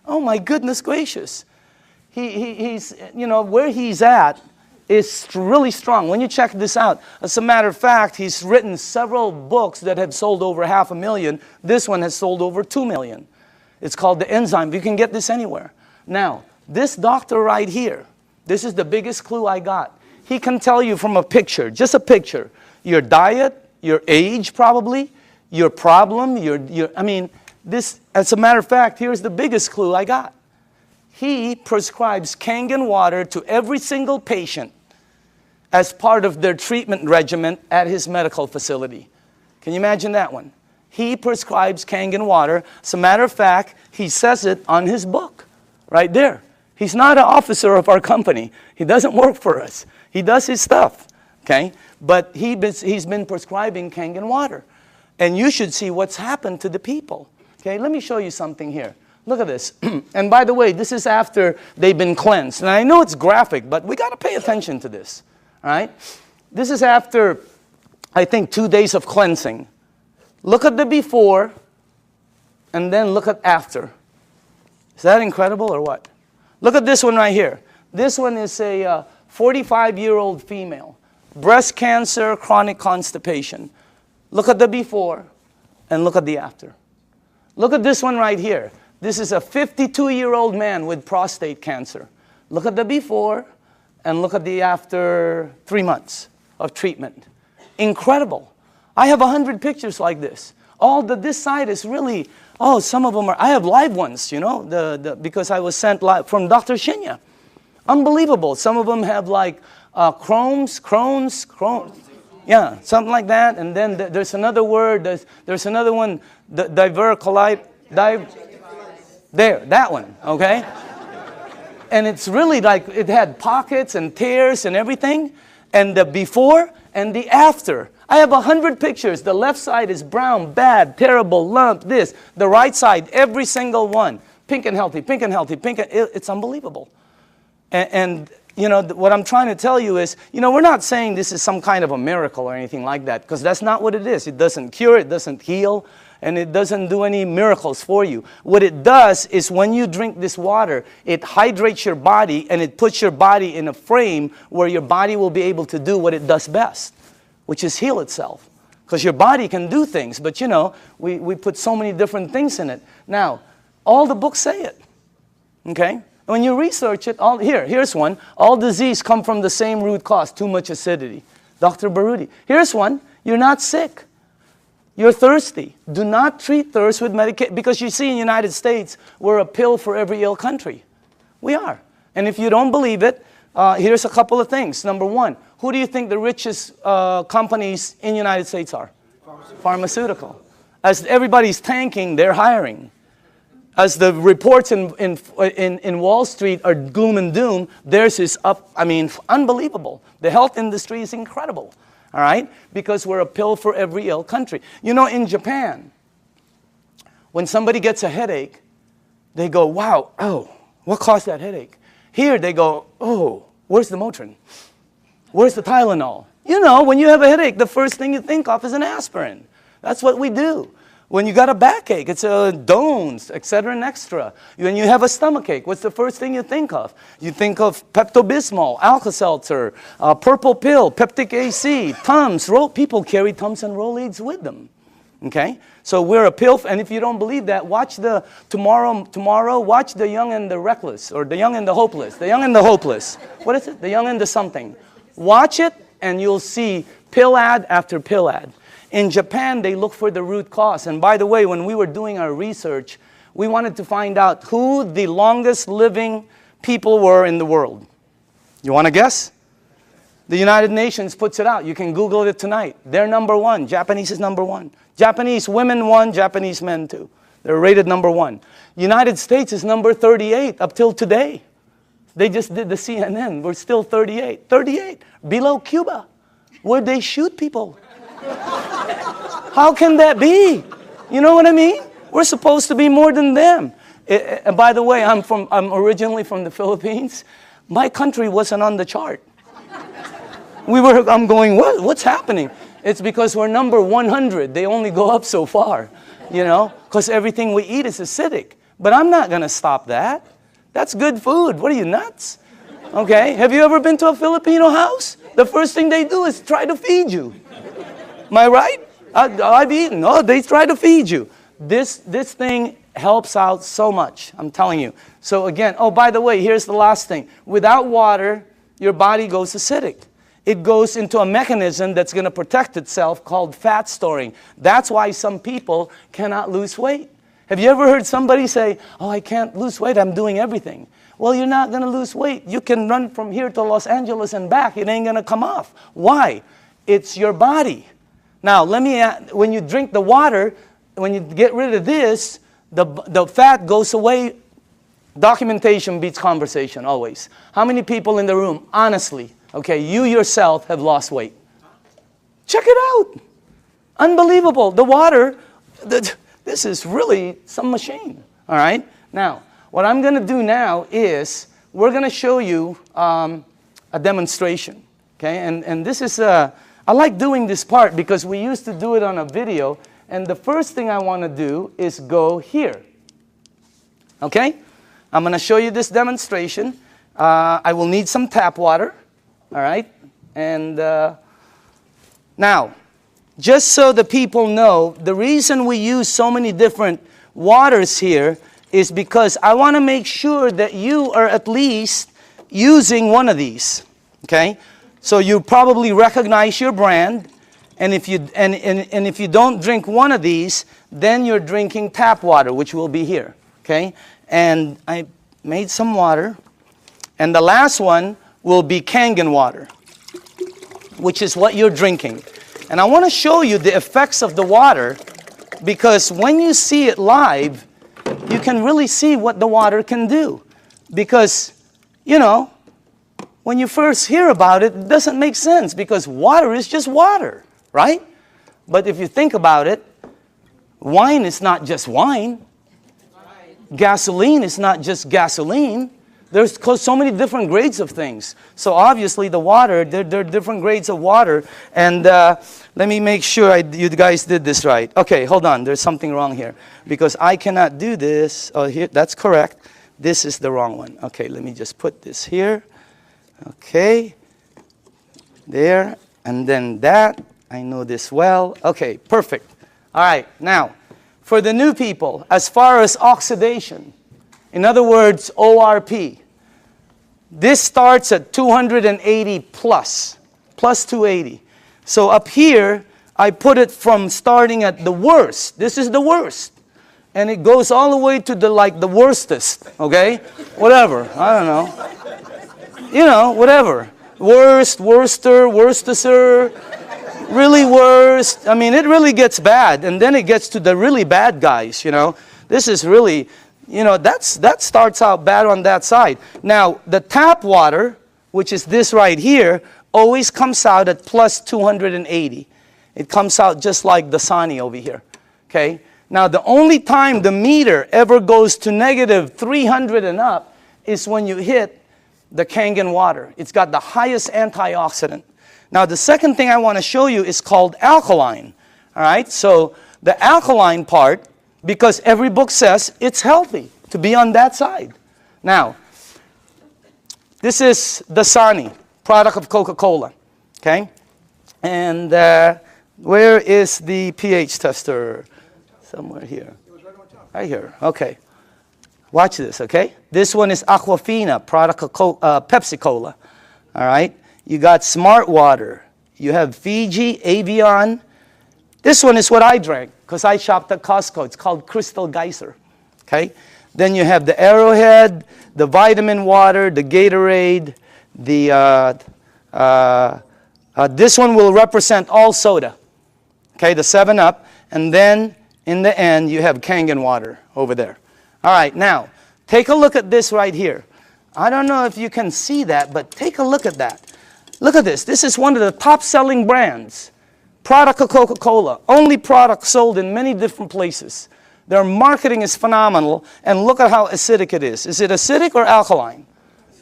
Oh my goodness gracious. He's, you know, where he's at is really strong. When you check this out, as a matter of fact, he's written several books that have sold over 500,000. This one has sold over 2 million. It's called The Enzyme. You can get this anywhere. Now, this doctor right here, this is the biggest clue I got. He can tell you from a picture, just a picture, your diet, your age probably, your problem, I mean, this, as a matter of fact, here's the biggest clue I got. He prescribes Kangen water to every single patient as part of their treatment regimen at his medical facility. Can you imagine that one? He prescribes Kangen water. As a matter of fact, he says it on his book, right there. He's not an officer of our company. He doesn't work for us. He does his stuff, okay? But he's been prescribing Kangen water. And you should see what's happened to the people. Okay, let me show you something here. Look at this. And by the way, this is after they've been cleansed. And I know it's graphic, but we got to pay attention to this. All right? This is after, I think, 2 days of cleansing. Look at the before, and then look at after. Is that incredible or what? Look at this one right here. This one is a 45-year-old female. Breast cancer, chronic constipation. Look at the before, and look at the after. Look at this one right here. This is a 52-year-old man with prostate cancer. Look at the before, and look at the after 3 months of treatment. Incredible. I have 100 pictures like this. This side is really, some of them are, I have live ones, you know, because I was sent live from Dr. Shinya. Unbelievable. Some of them have like Crohn's. Yeah, something like that. And then there's another word, there's another one, diverticulite, there, that one, okay? And it's really like, it had pockets and tears and everything. And the before and the after. I have 100 pictures. The left side is brown, bad, terrible, lump, this. The right side, every single one. Pink and healthy, pink and healthy, pink and, it's unbelievable. And you know, what I'm trying to tell you is, you know, we're not saying this is some kind of a miracle or anything like that, because that's not what it is. It doesn't cure, it doesn't heal, and it doesn't do any miracles for you. What it does is when you drink this water, it hydrates your body and it puts your body in a frame where your body will be able to do what it does best, which is heal itself. Because your body can do things, but you know, we put so many different things in it. Now, all the books say it, okay? When you research it, here's one. All disease come from the same root cause, too much acidity. Dr. Baruti. Here's one. You're not sick. You're thirsty. Do not treat thirst with medication. Because you see in the United States, we're a pill for every ill country. We are. And if you don't believe it, here's a couple of things. Number one, who do you think the richest companies in the United States are? Pharmaceutical. As everybody's tanking, they're hiring. As the reports in Wall Street are gloom and doom, theirs is up, I mean, unbelievable. The health industry is incredible, all right? Because we're a pill for every ill country. You know, in Japan, when somebody gets a headache, they go, wow, what caused that headache? Here they go, where's the Motrin? Where's the Tylenol? You know, when you have a headache, the first thing you think of is an aspirin. That's what we do. When you got a backache, it's Dones, etc. and extra. When you have a stomachache, what's the first thing you think of? You think of Pepto-Bismol, Alka-Seltzer, Purple Pill, Peptic AC, Tums. People carry Tums and Rolaids with them. Okay? So we're a pill, and if you don't believe that, watch the tomorrow, watch The Young and the Reckless, or The Young and the Hopeless. The Young and the Hopeless. What is it? The Young and the something. Watch it, and you'll see pill ad after pill ad. In Japan, they look for the root cause. And by the way, when we were doing our research, we wanted to find out who the longest living people were in the world. You want to guess? The United Nations puts it out. You can Google it tonight. They're number one. Japanese is number one. Japanese women one, Japanese men two. They're rated number one. United States is number 38 up till today. They just did the CNN. We're still 38. 38. Below Cuba, where they shoot people. How can that be? You know what I mean? We're supposed to be more than them. And by the way, I'm originally from the Philippines. My country wasn't on the chart. I'm going, what's happening? It's because we're number 100. They only go up so far, you know, because everything we eat is acidic. But I'm not going to stop that. That's good food. What are you, nuts? Okay, have you ever been to a Filipino house? The first thing they do is try to feed you. Am I right? I've eaten. No, they try to feed you. This thing helps out so much, I'm telling you. So again, oh, by the way, here's the last thing. Without water, your body goes acidic. It goes into a mechanism that's going to protect itself called fat storing. That's why some people cannot lose weight. Have you ever heard somebody say, oh, I can't lose weight, I'm doing everything? Well, you're not going to lose weight. You can run from here to Los Angeles and back. It ain't going to come off. Why? It's your body. Now, when you drink the water, when you get rid of this, the fat goes away. Documentation beats conversation, always. How many people in the room, honestly, okay, you yourself have lost weight? Check it out. Unbelievable. The water, this is really some machine, all right? Now, what I'm going to do now is we're going to show you a demonstration, okay? And this is, I like doing this part because we used to do it on a video, and the first thing I want to do is go here, okay? I'm going to show you this demonstration. I will need some tap water, all right? And now, just so the people know, the reason we use so many different waters here is because I want to make sure that you are at least using one of these, okay? So you probably recognize your brand, and if you don't drink one of these, then you're drinking tap water, which will be here, okay? And I made some water, and the last one will be Kangen water, which is what you're drinking. And I want to show you the effects of the water, because when you see it live, you can really see what the water can do. Because, you know, when you first hear about it, it doesn't make sense, because water is just water, right? But if you think about it, wine is not just wine. Gasoline is not just gasoline. There's so many different grades of things. So obviously the water, there are different grades of water. And let me make sure you guys did this right. Okay, hold on. There's something wrong here. Because I cannot do this. Oh, here, that's correct. This is the wrong one. Okay, let me just put this here. Okay. There. And then that. I know this well. Okay, perfect. All right, now, for the new people, as far as oxidation, in other words, ORP, this starts at 280 plus 280. So up here, I put it from starting at the worst. This is the worst. And it goes all the way to the worstest, okay? Whatever, I don't know. You know, whatever. Worst, worster, worstester, really worst. I mean, it really gets bad. And then it gets to the really bad guys, you know. This is really, you know, that starts out bad on that side. Now, the tap water, which is this right here, always comes out at plus 280. It comes out just like Dasani over here, okay? Now, the only time the meter ever goes to negative 300 and up is when you hit the Kangen water. It's got the highest antioxidant. Now, the second thing I want to show you is called alkaline, all right? So the alkaline part, because every book says it's healthy to be on that side. Now, this is Dasani, product of Coca-Cola, okay? And where is the pH tester? Somewhere here. Right here, okay. Watch this, okay? This one is Aquafina, product of Pepsi-Cola, all right? You got Smart Water. You have Fiji, Avion. This one is what I drank because I shopped at Costco. It's called Crystal Geyser, okay? Then you have the Arrowhead, the Vitamin Water, the Gatorade, this one will represent all soda, okay, the 7-Up. And then in the end, you have Kangen Water over there. All right, now, take a look at this right here. I don't know if you can see that, but take a look at that. Look at this. This is one of the top-selling brands. Product of Coca-Cola. Only product sold in many different places. Their marketing is phenomenal, and look at how acidic it is. Is it acidic or alkaline?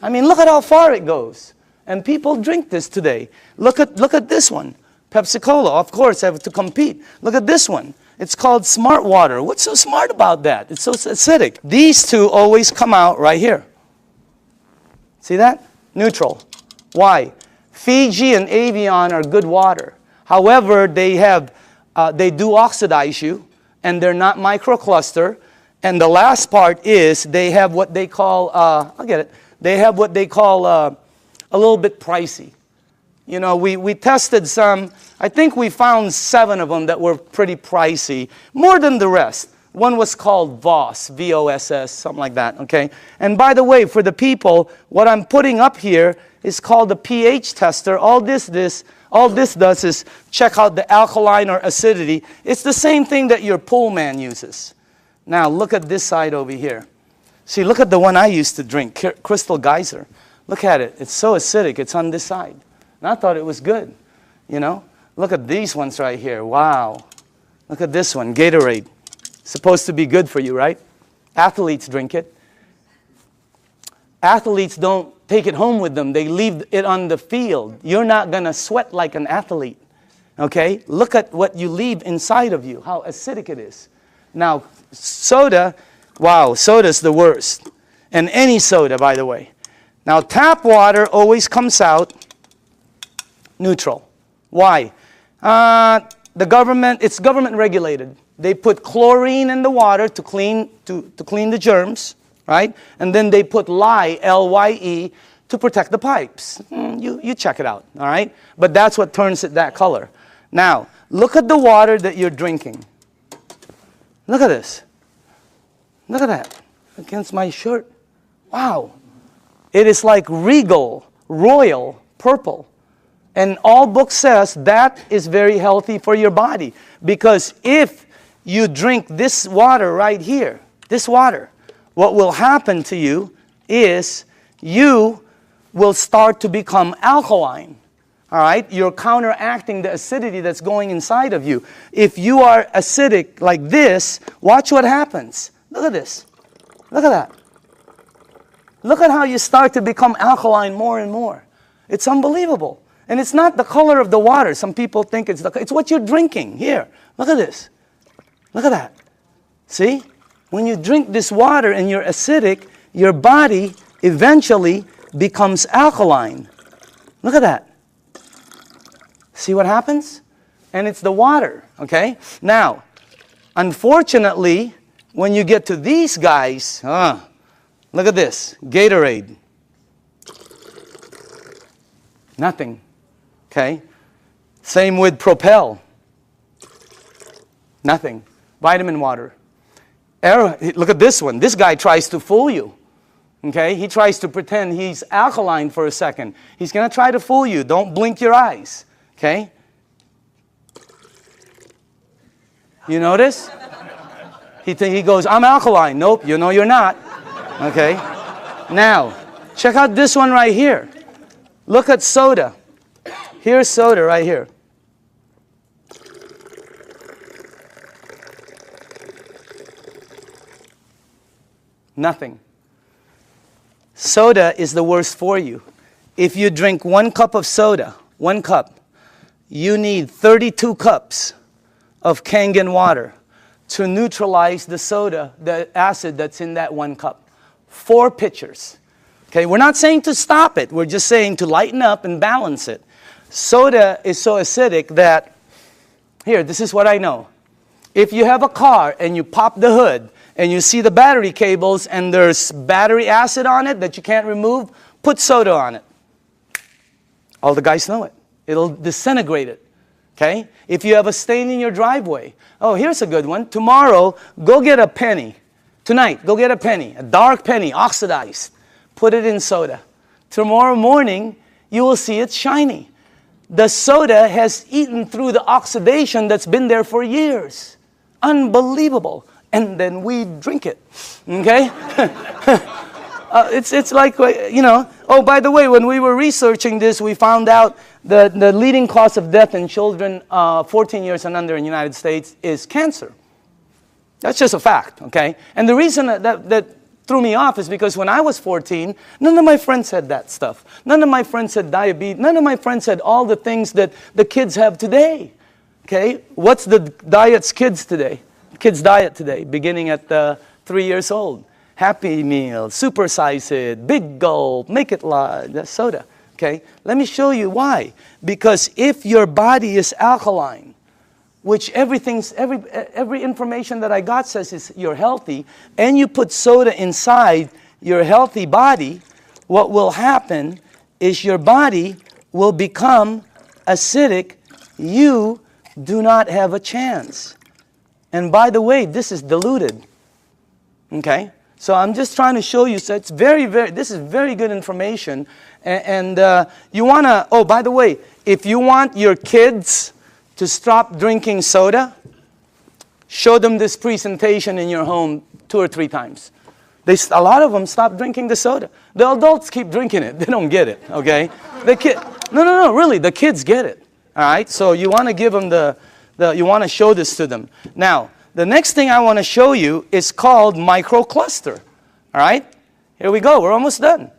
I mean, look at how far it goes. And people drink this today. Look at this one. Pepsi-Cola, of course, have to compete. Look at this one. It's called Smart Water. What's so smart about that? It's so acidic. These two always come out right here. See that? Neutral. Why? Fiji and Avion are good water. However, they do oxidize you, and they're not microcluster. And the last part is they have what they call, I'll get it. They have what they call a little bit pricey. You know, we tested some. I think we found 7 of them that were pretty pricey, more than the rest. One was called Voss, V-O-S-S, something like that, okay? And by the way, for the people, what I'm putting up here is called the pH tester. All this does is check out the alkaline or acidity. It's the same thing that your pool man uses. Now, look at this side over here. See, look at the one I used to drink, Crystal Geyser. Look at it. It's so acidic. It's on this side. And I thought it was good, you know? Look at these ones right here. Wow. Look at this one, Gatorade. Supposed to be good for you, right? Athletes drink it. Athletes don't take it home with them. They leave it on the field. You're not going to sweat like an athlete, okay? Look at what you leave inside of you, how acidic it is. Now, soda, wow, soda's the worst. And any soda, by the way. Now, tap water always comes out neutral. Why? It's government regulated. They put chlorine in the water to clean the germs, right? And then they put lye, L-Y-E, to protect the pipes. You check it out, all right? But that's what turns it that color. Now, look at the water that you're drinking. Look at this. Look at that. Against my shirt. Wow. It is like regal, royal, purple. And all book says that is very healthy for your body. Because if you drink this water right here, this water, what will happen to you is you will start to become alkaline. All right? You're counteracting the acidity that's going inside of you. If you are acidic like this, watch what happens. Look at this. Look at that. Look at how you start to become alkaline more and more. It's unbelievable. And it's not the color of the water. Some people think it's what you're drinking. Here, look at this. Look at that. See? When you drink this water and you're acidic, your body eventually becomes alkaline. Look at that. See what happens? And it's the water, okay? Now, unfortunately, when you get to these guys, look at this, Gatorade. Nothing, okay? Same with Propel. Nothing. Vitamin water. Look at this one. This guy tries to fool you. Okay? He tries to pretend he's alkaline for a second. He's going to try to fool you. Don't blink your eyes. Okay? You notice? He goes, I'm alkaline. Nope, you know you're not. Okay? Now, check out this one right here. Look at soda. Here's soda right here. Nothing. Soda is the worst for you. If you drink 1 cup of soda, 1 cup, you need 32 cups of Kangen water to neutralize the soda, the acid that's in that 1 cup. 4 pitchers. Okay, we're not saying to stop it. We're just saying to lighten up and balance it. Soda is so acidic that, here, this is what I know. If you have a car and you pop the hood and you see the battery cables and there's battery acid on it that you can't remove, put soda on it. All the guys know it. It'll disintegrate it. Okay? If you have a stain in your driveway, oh, here's a good one. Tomorrow, go get a penny. Tonight, go get a penny, a dark penny, oxidized. Put it in soda. Tomorrow morning, you will see it's shiny. The soda has eaten through the oxidation that's been there for years. Unbelievable. And then we drink it. Okay? It's like, you know. Oh, by the way, when we were researching this, we found out that the leading cause of death in children 14 years and under in the United States is cancer. That's just a fact, okay? And the reason that threw me off is because when I was 14, none of my friends said that stuff. None of my friends said diabetes. None of my friends said all the things that the kids have today, okay? What's the diets kids today? Kids' diet today, beginning at 3 years old. Happy Meal, supersize it, big gulp, make it large, soda, okay? Let me show you why. Because if your body is alkaline, which every information that I got says is you're healthy, and you put soda inside your healthy body, what will happen is your body will become acidic. You do not have a chance. And by the way, this is diluted. Okay? So I'm just trying to show you, so it's this is very good information. And you want to, oh, by the way, if you want your kids to stop drinking soda, show them this presentation in your home 2 or 3 times. A lot of them stop drinking the soda. The adults keep drinking it. They don't get it, okay? No, really, the kids get it, all right? So you want to give them you want to show this to them. Now, the next thing I want to show you is called microcluster, all right? Here we go. We're almost done.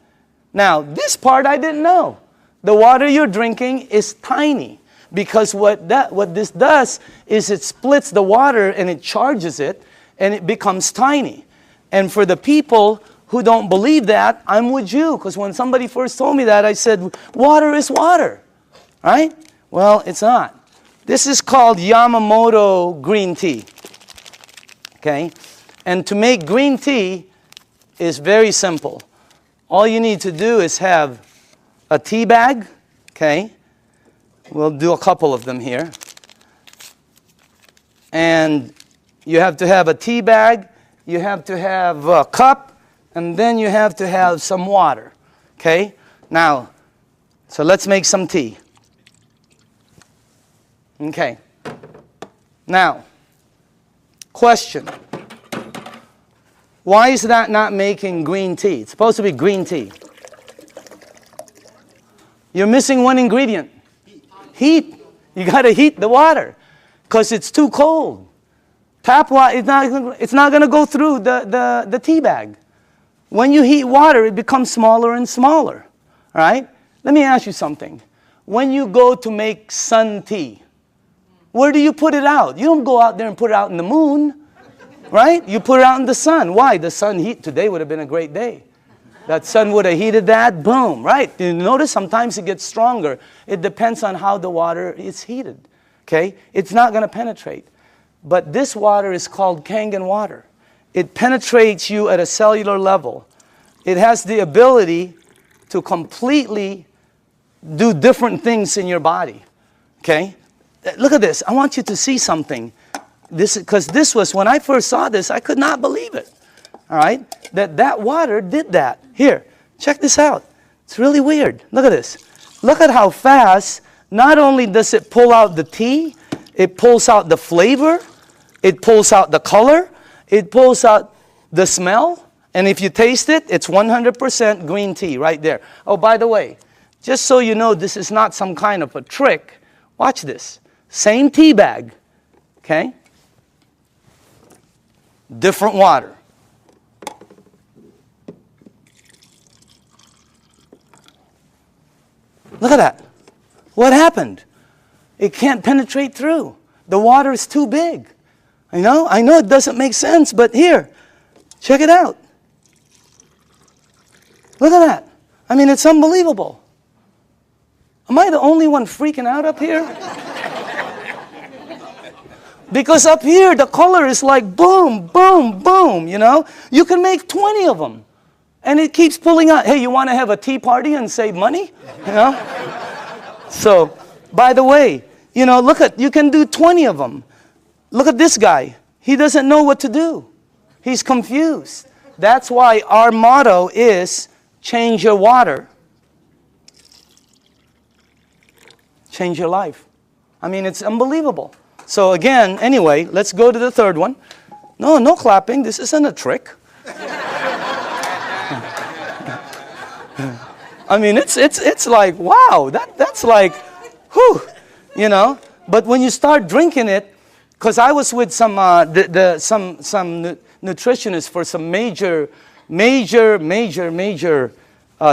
Now, this part I didn't know. The water you're drinking is tiny. Because what this does is it splits the water and it charges it and it becomes tiny. And for the people who don't believe that, I'm with you. Because when somebody first told me that, I said, water is water. Right? Well, it's not. This is called Yamamoto green tea. Okay? And to make green tea is very simple. All you need to do is have a tea bag. Okay? We'll do a couple of them here. And you have to have a tea bag, you have to have a cup, and then you have to have some water. Okay? Now, so let's make some tea. Okay. Now, question. Why is that not making green tea? It's supposed to be green tea. You're missing one ingredient. Heat. You got to heat the water because it's too cold. Tap water, it's not going to go through the tea bag. When you heat water, it becomes smaller and smaller. All right? Let me ask you something. When you go to make sun tea, where do you put it out? You don't go out there and put it out in the moon. Right? You put it out in the sun. Why? The sun heat. Today would have been a great day. That sun would have heated that, boom, right? You notice sometimes it gets stronger. It depends on how the water is heated, okay? It's not going to penetrate. But this water is called Kangen water. It penetrates you at a cellular level. It has the ability to completely do different things in your body, okay? Look at this. I want you to see something. Because this was, when I first saw this, I could not believe it. All right? That water did that. Here, check this out. It's really weird. Look at this. Look at how fast, not only does it pull out the tea, it pulls out the flavor, it pulls out the color, it pulls out the smell, and if you taste it, it's 100% green tea right there. Oh, by the way, just so you know this is not some kind of a trick, watch this. Same tea bag, okay? Different water. Look at that. What happened? It can't penetrate through The water is too big. I know it doesn't make sense, but here, check it out. Look at that. I mean, it's unbelievable. Am I the only one freaking out up here? Because up here, the color is like boom, boom, boom, you know? You can make 20 of them. And it keeps pulling out. Hey, you want to have a tea party and save money? You know? So, by the way, you know, you can do 20 of them. Look at this guy. He doesn't know what to do. He's confused. That's why our motto is change your water. Change your life. I mean, it's unbelievable. So again, anyway, let's go to the third one. No clapping. This isn't a trick. I mean, it's like, wow, that's like, whew, you know. But when you start drinking it, because I was with some nutritionists for some major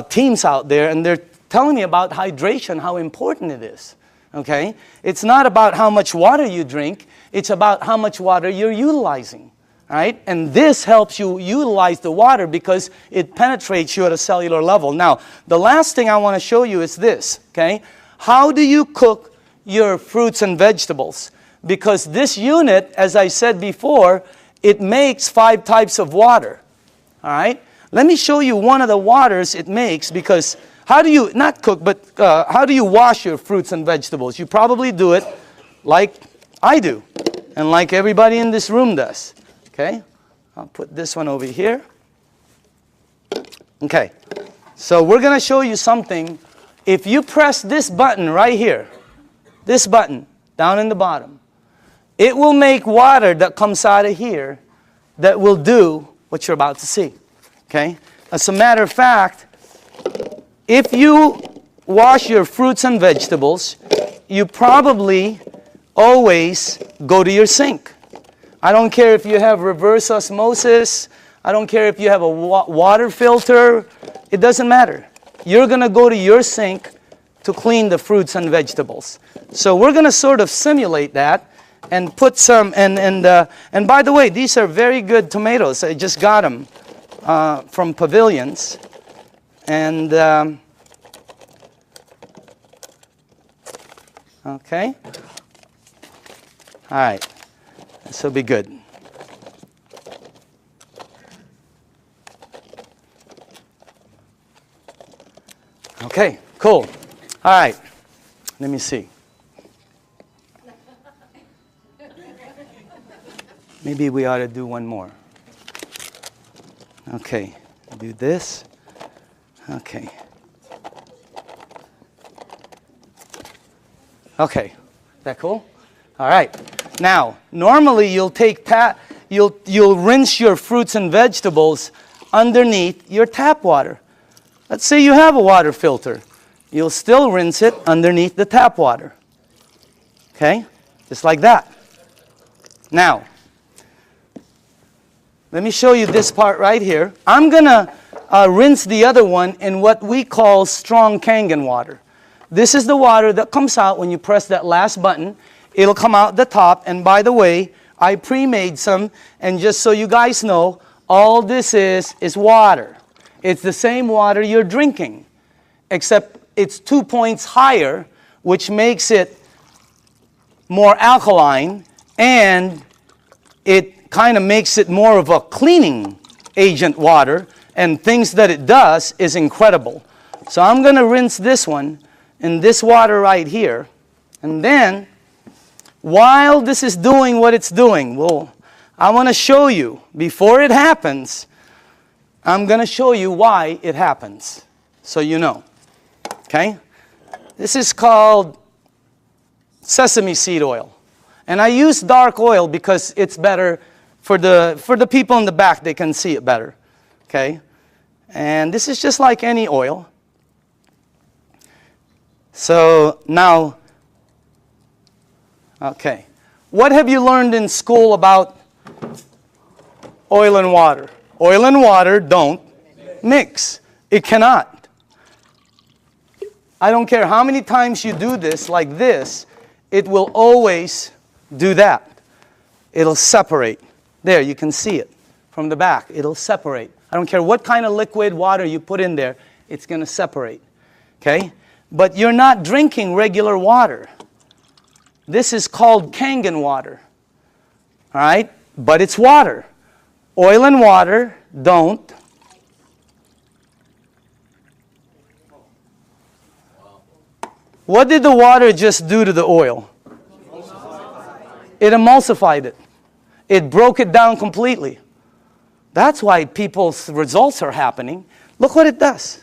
teams out there, and they're telling me about hydration, how important it is. Okay? It's not about how much water you drink, it's about how much water you're utilizing. Right? And this helps you utilize the water because it penetrates you at a cellular level. Now, the last thing I want to show you is this. Okay? How do you cook your fruits and vegetables? Because this unit, as I said before, it makes 5 types of water. All right? Let me show you one of the waters it makes, because how do you, not cook, but how do you wash your fruits and vegetables? You probably do it like I do, and like everybody in this room does. Okay? I'll put this one over here. Okay. So we're going to show you something. If you press this button right here, this button down in the bottom, it will make water that comes out of here that will do what you're about to see. Okay? As a matter of fact, if you wash your fruits and vegetables, you probably always go to your sink. I don't care if you have reverse osmosis. I don't care if you have a water filter. It doesn't matter. You're going to go to your sink to clean the fruits and vegetables. So we're going to sort of simulate that and put some, and by the way, these are very good tomatoes. I just got them from Pavilions. And, okay. All right. This will be good. Okay, cool. All right. Let me see. Maybe we ought to do one more. Okay. Do this. Okay. Okay. Is that cool? All right. Now, normally you'll take you'll rinse your fruits and vegetables underneath your tap water. Let's say you have a water filter. You'll still rinse it underneath the tap water. Okay? Just like that. Now, let me show you this part right here. I'm going to rinse the other one in what we call strong Kangen water. This is the water that comes out when you press that last button. It'll come out the top. And by the way, I pre-made some. And just so you guys know, all this is water. It's the same water you're drinking, except it's 2 points higher, which makes it more alkaline, and it kind of makes it more of a cleaning agent water, and things that it does is incredible. So I'm going to rinse this one in this water right here, and then while this is doing what it's doing, well, I want to show you, before it happens, I'm going to show you why it happens, so you know. Okay? This is called sesame seed oil. And I use dark oil because it's better for the people in the back. They can see it better. Okay? And this is just like any oil. So now, okay. What have you learned in school about oil and water? Oil and water don't mix. It cannot. I don't care how many times you do this like this, it will always do that. It'll separate. There, you can see it from the back. It'll separate. I don't care what kind of liquid water you put in there, it's going to separate. Okay? But you're not drinking regular water. This is called Kangen water. All right? But it's water. Oil and water don't. What did the water just do to the oil? It emulsified it. It broke it down completely. That's why people's results are happening. Look what it does.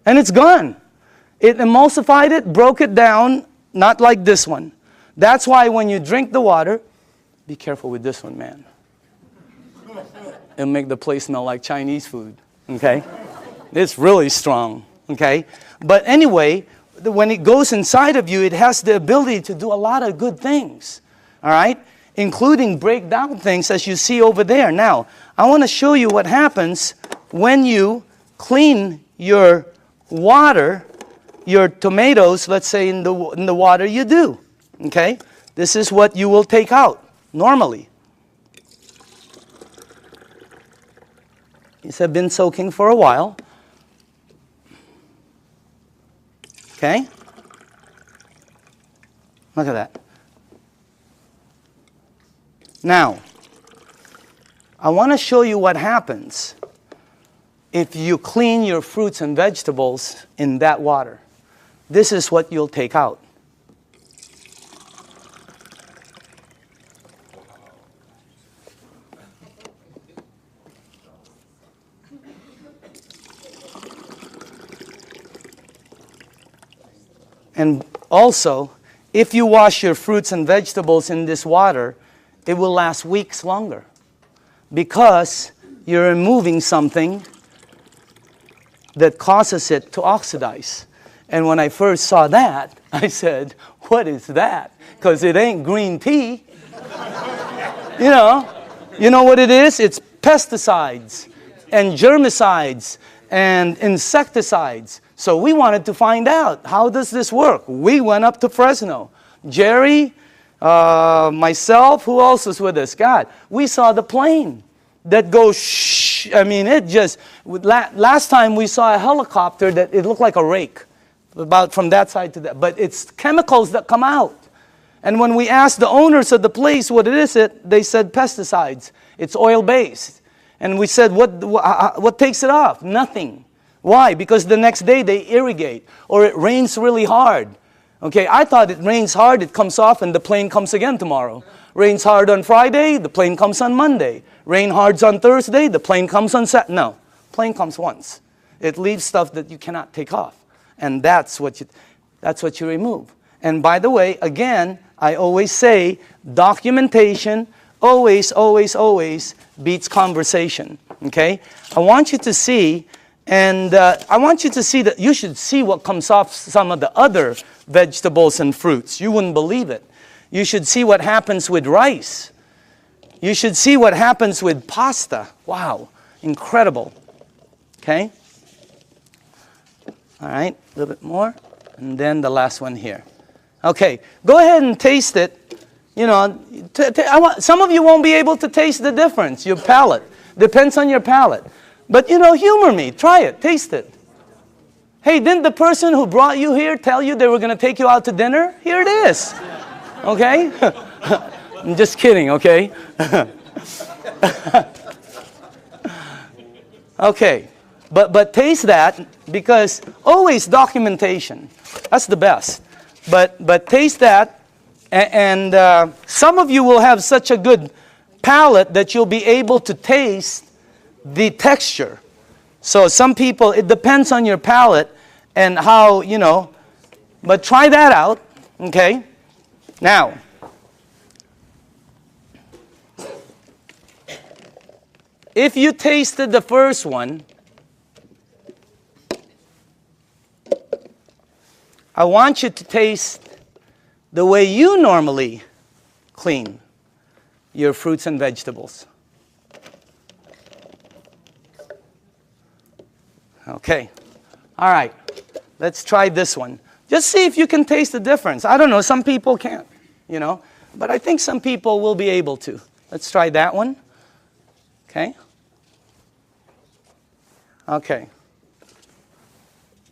And it's gone. It emulsified it, broke it down, not like this one. That's why when you drink the water, be careful with this one, man. It'll make the place smell like Chinese food, okay? It's really strong, okay? But anyway, when it goes inside of you, it has the ability to do a lot of good things, all right? Including break down things as you see over there. Now, I want to show you what happens when you clean your water, your tomatoes, let's say in the water you do, okay? This is what you will take out normally. These have been soaking for a while. Okay? Look at that. Now, I want to show you what happens if you clean your fruits and vegetables in that water. This is what you'll take out. And also, if you wash your fruits and vegetables in this water, it will last weeks longer because you're removing something that causes it to oxidize. And when I first saw that, I said, what is that? Because it ain't green tea. You know what it is? It's pesticides and germicides and insecticides. So we wanted to find out, how does this work? We went up to Fresno. Jerry, myself, who else was with us? God, we saw the plane that goes shh. I mean, it just, last time we saw a helicopter that it looked like a rake, about from that side to that. But it's chemicals that come out. And when we asked the owners of the place what it is, they said pesticides. It's oil-based. And we said, what takes it off? Nothing. Why? Because the next day they irrigate, or it rains really hard. Okay, I thought it rains hard, it comes off, and the plane comes again tomorrow. Rains hard on Friday, the plane comes on Monday. Rain hard on Thursday, the plane comes on Saturday. No, plane comes once. It leaves stuff that you cannot take off. And that's what you remove. And by the way, again, I always say, documentation always, always, always beats conversation. Okay? I want you to see, and I want you to see that you should see what comes off some of the other vegetables and fruits. You wouldn't believe it. You should see what happens with rice. You should see what happens with pasta. Wow, incredible. Okay? All right, a little bit more. And then the last one here. Okay, go ahead and taste it. You know, some of you won't be able to taste the difference. Your palate. Depends on your palate. But, you know, humor me. Try it. Taste it. Hey, didn't the person who brought you here tell you they were going to take you out to dinner? Here it is. Okay? I'm just kidding, okay? Okay. But taste that, because always documentation. That's the best. But taste that, and some of you will have such a good palate that you'll be able to taste the texture. So some people, it depends on your palate and how, you know, but try that out, okay? Now, if you tasted the first one, I want you to taste the way you normally clean your fruits and vegetables. Okay. All right. Let's try this one. Just see if you can taste the difference. I don't know. Some people can't, you know. but I think some people will be able to. Let's try that one. Okay. Okay.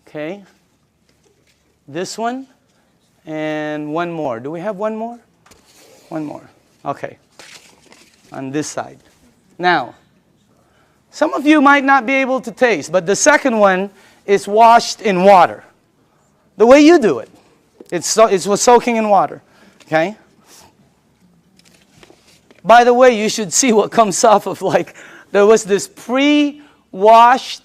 Okay. This one. And one more. Do we have one more? One more. Okay. On this side. Now, some of you might not be able to taste, but the second one is washed in water. The way you do it. It was soaking in water. Okay? By the way, you should see what comes off of, like, there was this pre-washed,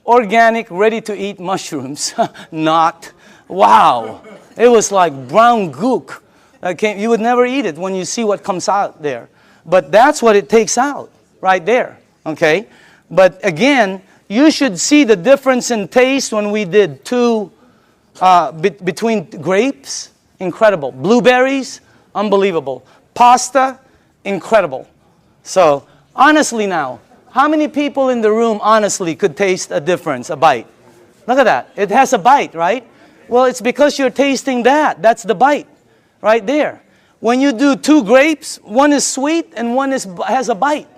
organic, ready-to-eat mushrooms. Not. Wow. It was like brown gook. You would never eat it when you see what comes out there. But that's what it takes out right there. Okay? But again, you should see the difference in taste when we did between grapes. Incredible. Blueberries. Unbelievable. Pasta. Incredible. So, honestly now, how many people in the room honestly could taste a difference, a bite? Look at that. It has a bite, right? Well, it's because you're tasting that. That's the bite right there. When you do two grapes, one is sweet and one has a bite.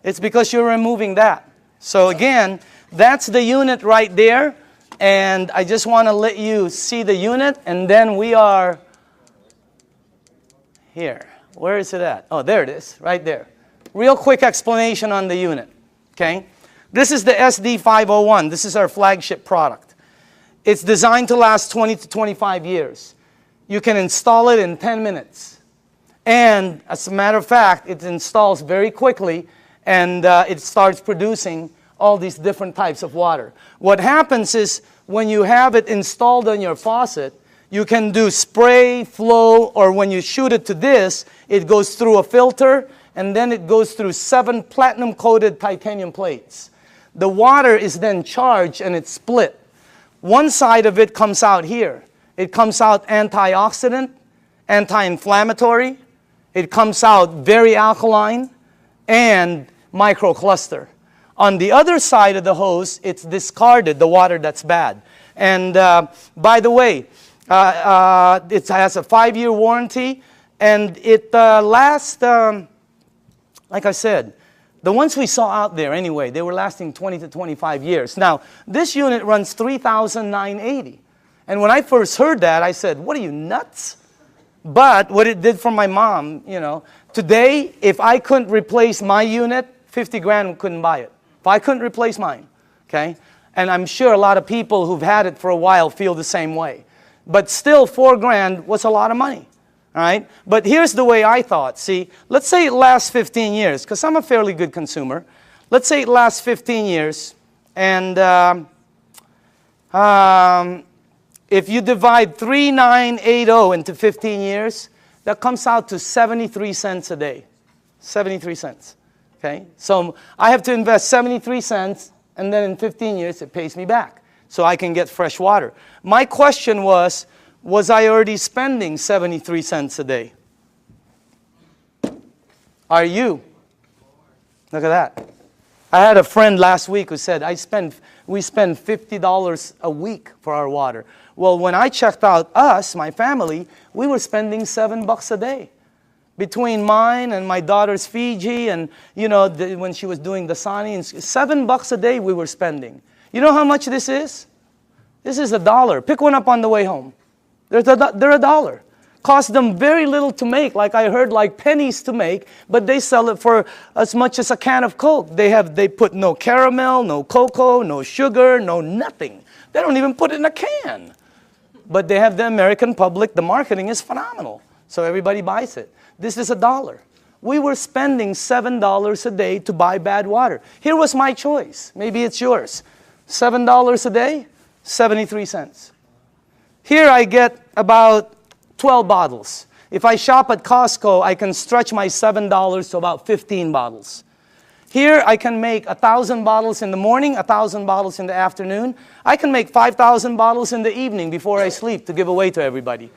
It's because you're removing that. So again, that's the unit right there. And I just want to let you see the unit. And then we are here. Where is it at? Oh, there it is, right there. Real quick explanation on the unit. Okay? This is the SD501. This is our flagship product. It's designed to last 20 to 25 years. You can install it in 10 minutes. And as a matter of fact, it installs very quickly and it starts producing all these different types of water. What happens is when you have it installed on your faucet, you can do spray, flow, or when you shoot it to this, it goes through a filter and then it goes through 7 platinum-coated titanium plates. The water is then charged and it's split. One side of it comes out here. It comes out antioxidant, anti-inflammatory. It comes out very alkaline and microcluster. On the other side of the hose, it's discarded, the water that's bad. And by the way, it has a 5-year warranty and it lasts, like I said, the ones we saw out there anyway, they were lasting 20 to 25 years. Now, this unit runs $3,980. And when I first heard that, I said, what are you, nuts? But what it did for my mom, you know, today, if I couldn't replace my unit, 50 grand couldn't buy it. If I couldn't replace mine, okay? And I'm sure a lot of people who've had it for a while feel the same way. But still, 4 grand was a lot of money. All right? But here's the way I thought. See, let's say it lasts 15 years, because I'm a fairly good consumer. Let's say it lasts 15 years, and if you divide 3,980 into 15 years, that comes out to 73 cents a day. 73 cents. Okay? So I have to invest 73 cents, and then in 15 years, it pays me back. So I can get fresh water. My question was I already spending 73 cents a day? Are you? Look at that. I had a friend last week who said, we spend $50 a week for our water. Well, when I checked out us, my family, we were spending $7 a day. Between mine and my daughter's Fiji and, you know, when she was doing the Sani, $7 a day we were spending. You know how much this is? This is $1. Pick one up on the way home. They're $1. Cost them very little to make, like I heard, like pennies to make, but they sell it for as much as a can of Coke. They put no caramel, no cocoa, no sugar, no nothing. They don't even put it in a can. But they have the American public, the marketing is phenomenal. So everybody buys it. This is $1. We were spending $7 a day to buy bad water. Here was my choice. Maybe it's yours. $7 a day, 73 cents. Here I get about 12 bottles. If I shop at Costco, I can stretch my $7 to about 15 bottles. Here I can make 1,000 bottles in the morning, 1,000 bottles in the afternoon. I can make 5,000 bottles in the evening before I sleep to give away to everybody.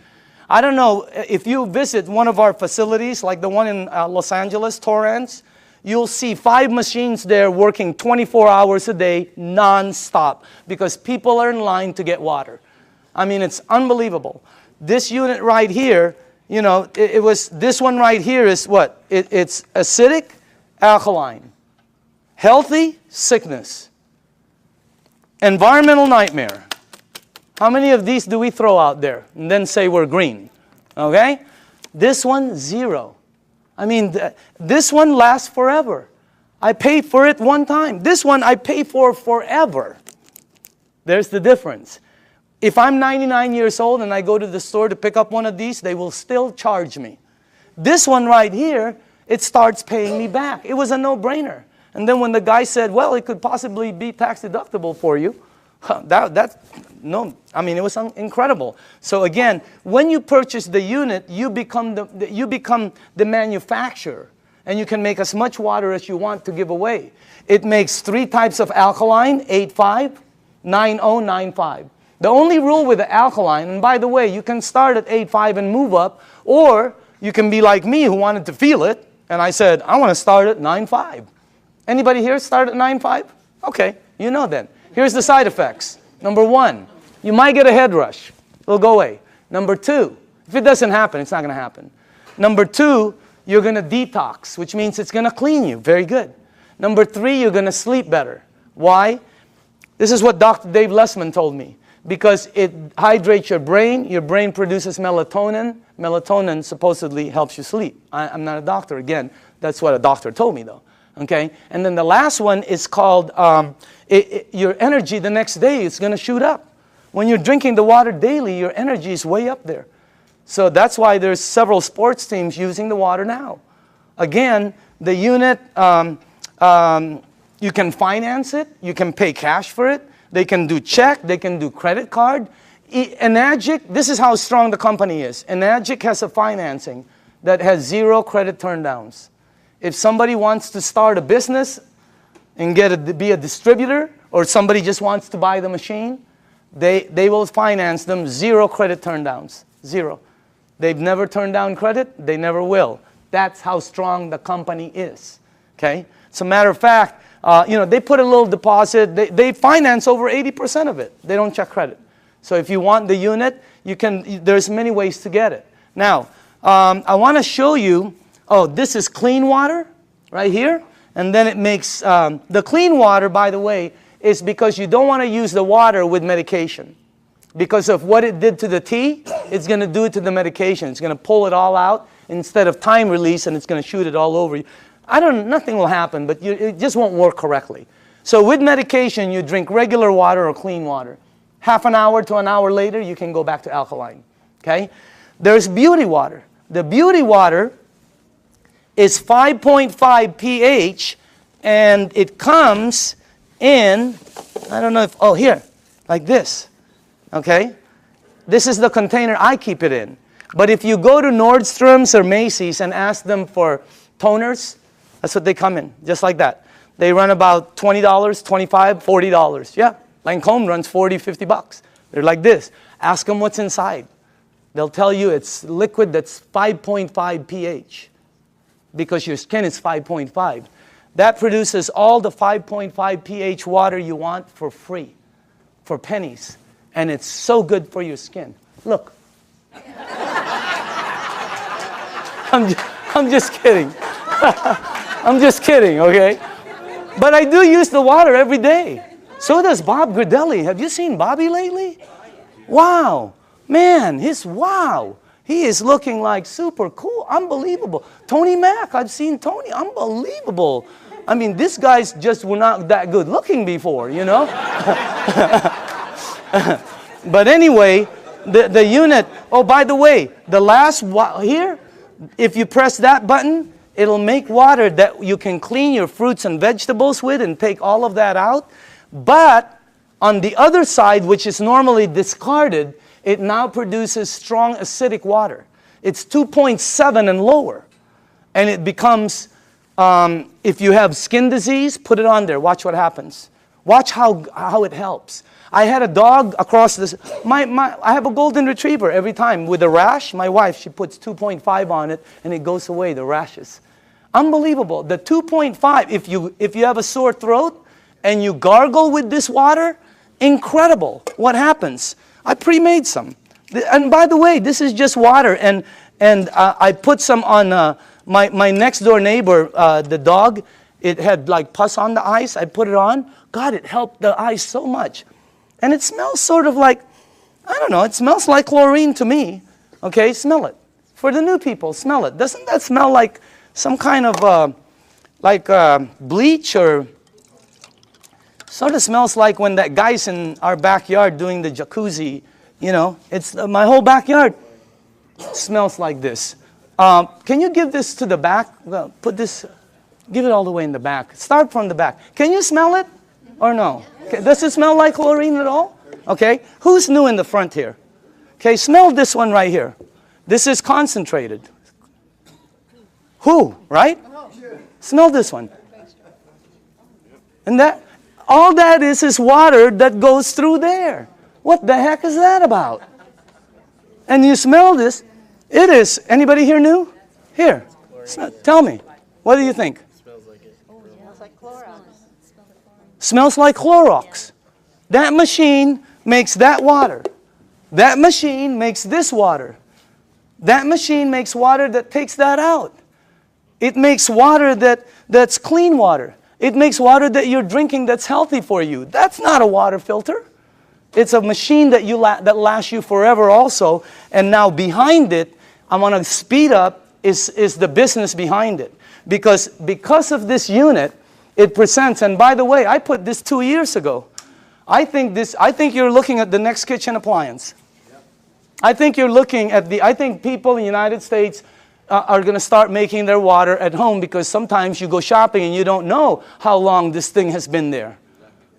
I don't know, if you visit one of our facilities, like the one in Los Angeles, Torrance, you'll see 5 machines there working 24 hours a day, non-stop, because people are in line to get water. I mean, it's unbelievable. This unit right here you know, it was, this one right here is what? It's acidic, alkaline. Healthy, sickness. Environmental nightmare. How many of these do we throw out there and then say we're green? Okay? This one, 0. I mean, this one lasts forever. I pay for it one time. This one I pay for forever. There's the difference. If I'm 99 years old and I go to the store to pick up one of these, they will still charge me. This one right here, it starts paying me back. It was a no-brainer. And then when the guy said, well, it could possibly be tax deductible for you, no, I mean, it was incredible. So again, when you purchase the unit, you become the manufacturer. And you can make as much water as you want to give away. It makes 3 types of alkaline, 8.5, 9.0, 9.5. The only rule with the alkaline, and by the way, you can start at 8.5 and move up, or you can be like me who wanted to feel it, and I said, I want to start at 9.5. Anybody here start at 9.5? Okay, you know then. Here's the side effects. Number 1, you might get a head rush. It'll go away. Number 2, if it doesn't happen, it's not going to happen. Number 2, you're going to detox, which means it's going to clean you. Very good. Number 3, you're going to sleep better. Why? This is what Dr. Dave Lessman told me. Because it hydrates your brain produces melatonin. Melatonin supposedly helps you sleep. I'm not a doctor. Again, that's what a doctor told me though. Okay? And then the last one is called, your energy the next day is going to shoot up. When you're drinking the water daily, your energy is way up there. So that's why there's several sports teams using the water now. Again, the unit, you can finance it. You can pay cash for it. They can do check. They can do credit card. Enagic, this is how strong the company is. Enagic has a financing that has 0 credit turndowns. If somebody wants to start a business and be a distributor, or somebody just wants to buy the machine, they will finance them 0 credit turndowns. 0. They've never turned down credit. They never will. That's how strong the company is. Okay? As a matter of fact, you know, they put a little deposit. They finance over 80% of it. They don't check credit. So if you want the unit, there's many ways to get it. Now, I want to show you, this is clean water right here. And then it makes, the clean water, by the way, is because you don't want to use the water with medication. Because of what it did to the tea, it's going to do it to the medication. It's going to pull it all out instead of time release, and it's going to shoot it all over you. Nothing will happen, but it just won't work correctly. So with medication, you drink regular water or clean water. Half an hour to an hour later, you can go back to alkaline. Okay? There's beauty water. The beauty water is 5.5 pH, and it comes in, I don't know if, here, like this. Okay? This is the container I keep it in. But if you go to Nordstrom's or Macy's and ask them for toners, that's what they come in, just like that. They run about $20, $25, $40. Yeah, Lancome runs 40, 50 bucks. They're like this. Ask them what's inside. They'll tell you it's liquid that's 5.5 pH because your skin is 5.5. That produces all the 5.5 pH water you want for free, for pennies. And it's so good for your skin. Look. I'm just kidding. I'm just kidding, okay? But I do use the water every day. So does Bob Gridelli. Have you seen Bobby lately? Wow. Man, wow. He is looking like super cool. Unbelievable. Tony Mack, I've seen Tony. Unbelievable. I mean, these guys just were not that good looking before, you know? But anyway, the unit, by the way, the last here, if you press that button, it'll make water that you can clean your fruits and vegetables with and take all of that out. But on the other side, which is normally discarded, it now produces strong acidic water. It's 2.7 and lower. And it becomes, if you have skin disease, put it on there. Watch what happens. Watch how it helps. I had a dog across this. I have a golden retriever every time with a rash. My wife, she puts 2.5 on it, and it goes away, the rashes. Unbelievable. The 2.5, if you have a sore throat and you gargle with this water, incredible what happens. I pre-made some. And by the way, this is just water. And And I put some on my next door neighbor, the dog. It had like pus on the eyes. I put it on. God, it helped the eyes so much. And it smells sort of like, I don't know, it smells like chlorine to me. Okay, smell it. For the new people, smell it. Doesn't that smell like some kind of bleach, or sort of smells like when that guy's in our backyard doing the jacuzzi, you know? It's my whole backyard smells like this. Can you give this to the back? Well, put this, give it all the way in the back. Start from the back. Can you smell it or no? Okay. Does it smell like chlorine at all? Okay. Who's new in the front here? Okay, smell this one right here. This is concentrated. Who, right? Smell this one. And that, all that is water that goes through there. What the heck is that about? And you smell this. It is, anybody here new? Here, tell me. What do you think? Smells like it. Oh, it smells like Clorox. Smells like Clorox. That machine makes that water. That machine makes this water. That machine makes water that takes that out. It makes water that's clean water. It makes water that you're drinking that's healthy for you. That's not a water filter. It's a machine that that lasts you forever also. And now behind it, I want to speed up, is the business behind it. Because of this unit, it presents, and by the way, I put this 2 years ago. I think you're looking at the next kitchen appliance. I think you're looking at I think people in the United States are going to start making their water at home, because sometimes you go shopping and you don't know how long this thing has been there.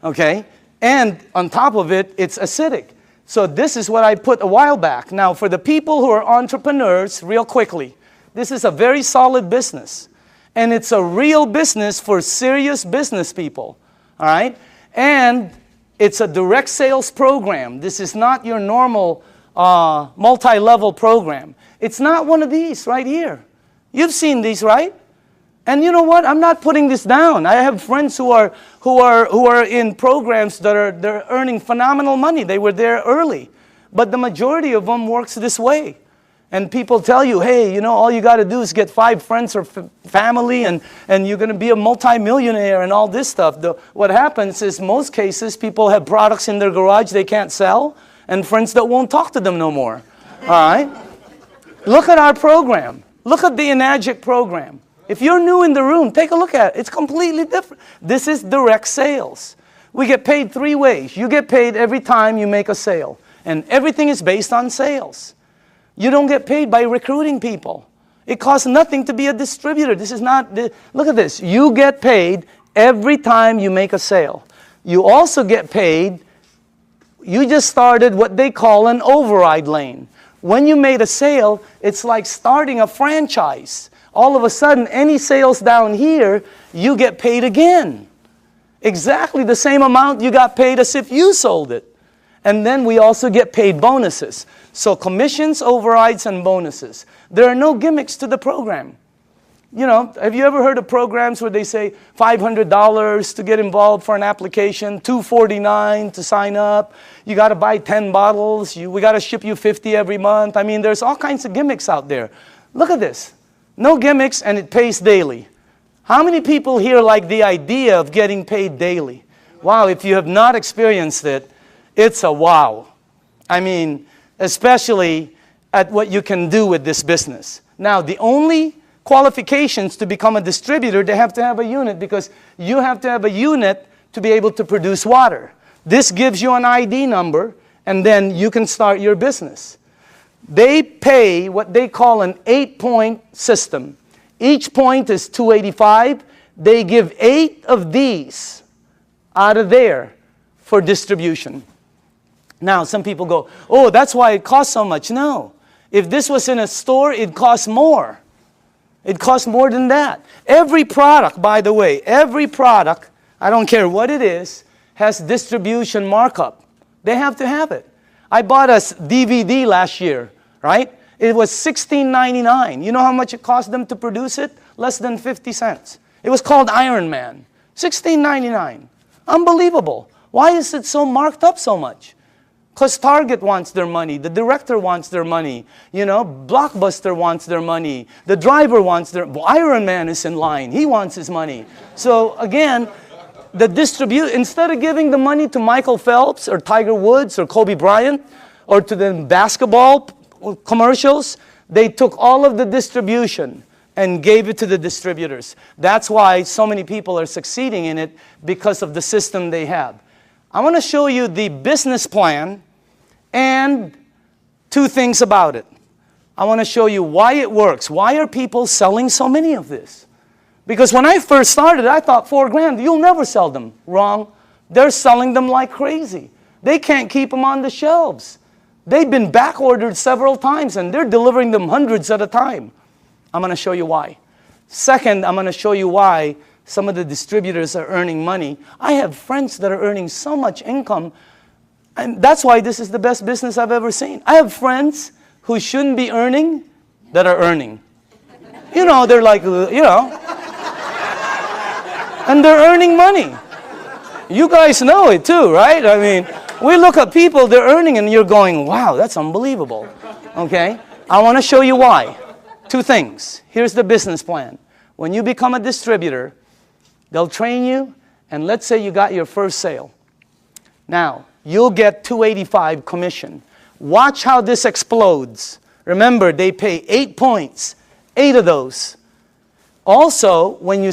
Okay? And on top of it, it's acidic. So this is what I put a while back. Now, for the people who are entrepreneurs, real quickly, this is a very solid business. And it's a real business for serious business people. All right? And it's a direct sales program. This is not your normal multi-level program. It's not one of these right here. You've seen these, right? And you know what? I'm not putting this down. I have friends who are in programs they're earning phenomenal money. They were there early. But the majority of them works this way. And people tell you, hey, you know, all you got to do is get 5 friends or family, and you're going to be a multimillionaire and all this stuff. What happens is, most cases, people have products in their garage they can't sell, and friends that won't talk to them no more. All right? Look at our program. Look at the Enagic program. If you're new in the room, take a look at it. It's completely different. This is direct sales. We get paid 3 ways. You get paid every time you make a sale. And everything is based on sales. You don't get paid by recruiting people. It costs nothing to be a distributor. This is not, look at this. You get paid every time you make a sale. You also get paid, you just started what they call an override lane. When you made a sale, it's like starting a franchise. All of a sudden, any sales down here, you get paid again. Exactly the same amount you got paid as if you sold it. And then we also get paid bonuses. So commissions, overrides, and bonuses. There are no gimmicks to the program. You know, have you ever heard of programs where they say $500 to get involved for an application, $249 to sign up, you got to buy 10 bottles, we got to ship you 50 every month. I mean, there's all kinds of gimmicks out there. Look at this. No gimmicks, and it pays daily. How many people here like the idea of getting paid daily? Wow, if you have not experienced it, it's a wow. I mean, especially at what you can do with this business. Now, the only qualifications to become a distributor, they have to have a unit, because you have to have a unit to be able to produce water. This gives you an ID number, and then you can start your business. They pay what they call an 8-point system. Each point is $285. They give 8 of these out of there for distribution. Now, some people go, oh, that's why it costs so much. No. If this was in a store, it costs more. It costs more than that. Every product, by the way, every product, I don't care what it is, has distribution markup. They have to have it. I bought a DVD last year, right? It was $16.99. You know how much it cost them to produce it? Less than 50 cents. It was called Iron Man. $16.99. Unbelievable. Why is it so marked up so much? Because Target wants their money, the director wants their money, Blockbuster wants their money, the driver wants Iron Man is in line, he wants his money. So again, instead of giving the money to Michael Phelps or Tiger Woods or Kobe Bryant or to the basketball commercials, they took all of the distribution and gave it to the distributors. That's why so many people are succeeding in it, because of the system they have. I want to show you the business plan and two things about it. I want to show you why it works. Why are people selling so many of this? Because when I first started, I thought $4,000, you'll never sell them. Wrong. They're selling them like crazy. They can't keep them on the shelves. They've been back ordered several times and they're delivering them hundreds at a time. I'm going to show you why. Second, I'm going to show you why some of the distributors are earning money. I have friends that are earning so much income, and that's why this is the best business I've ever seen. I have friends who shouldn't be earning that are earning. They're like, and they're earning money. You guys know it too, right? I mean, we look at people, they're earning, and you're going, wow, that's unbelievable. Okay? I want to show you why. Two things. Here's the business plan. When you become a distributor, they'll train you, and let's say you got your first sale. Now, you'll get $285 commission. Watch how this explodes. Remember, they pay 8 points, 8 of those. Also, when you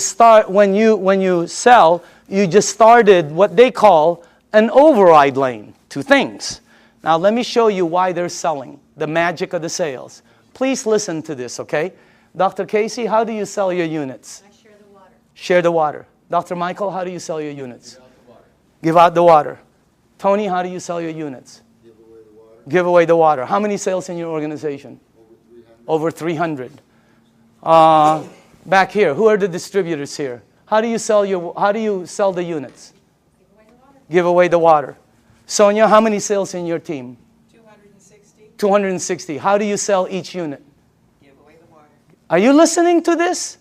sell, you just started what they call an override lane. Two things. Now, let me show you why they're selling, the magic of the sales. Please listen to this, okay? Dr. Casey, how do you sell your units? I share the water. Share the water. Dr. Michael, how do you sell your units? Give out the water. Tony, how do you sell your units? Give away the water. Give away the water. How many sales in your organization? Over 300. Over 300. Back here, who are the distributors here? How do you sell the units? Give away the water. Sonia, how many sales in your team? 260. 260. How do you sell each unit? Give away the water. Are you listening to this?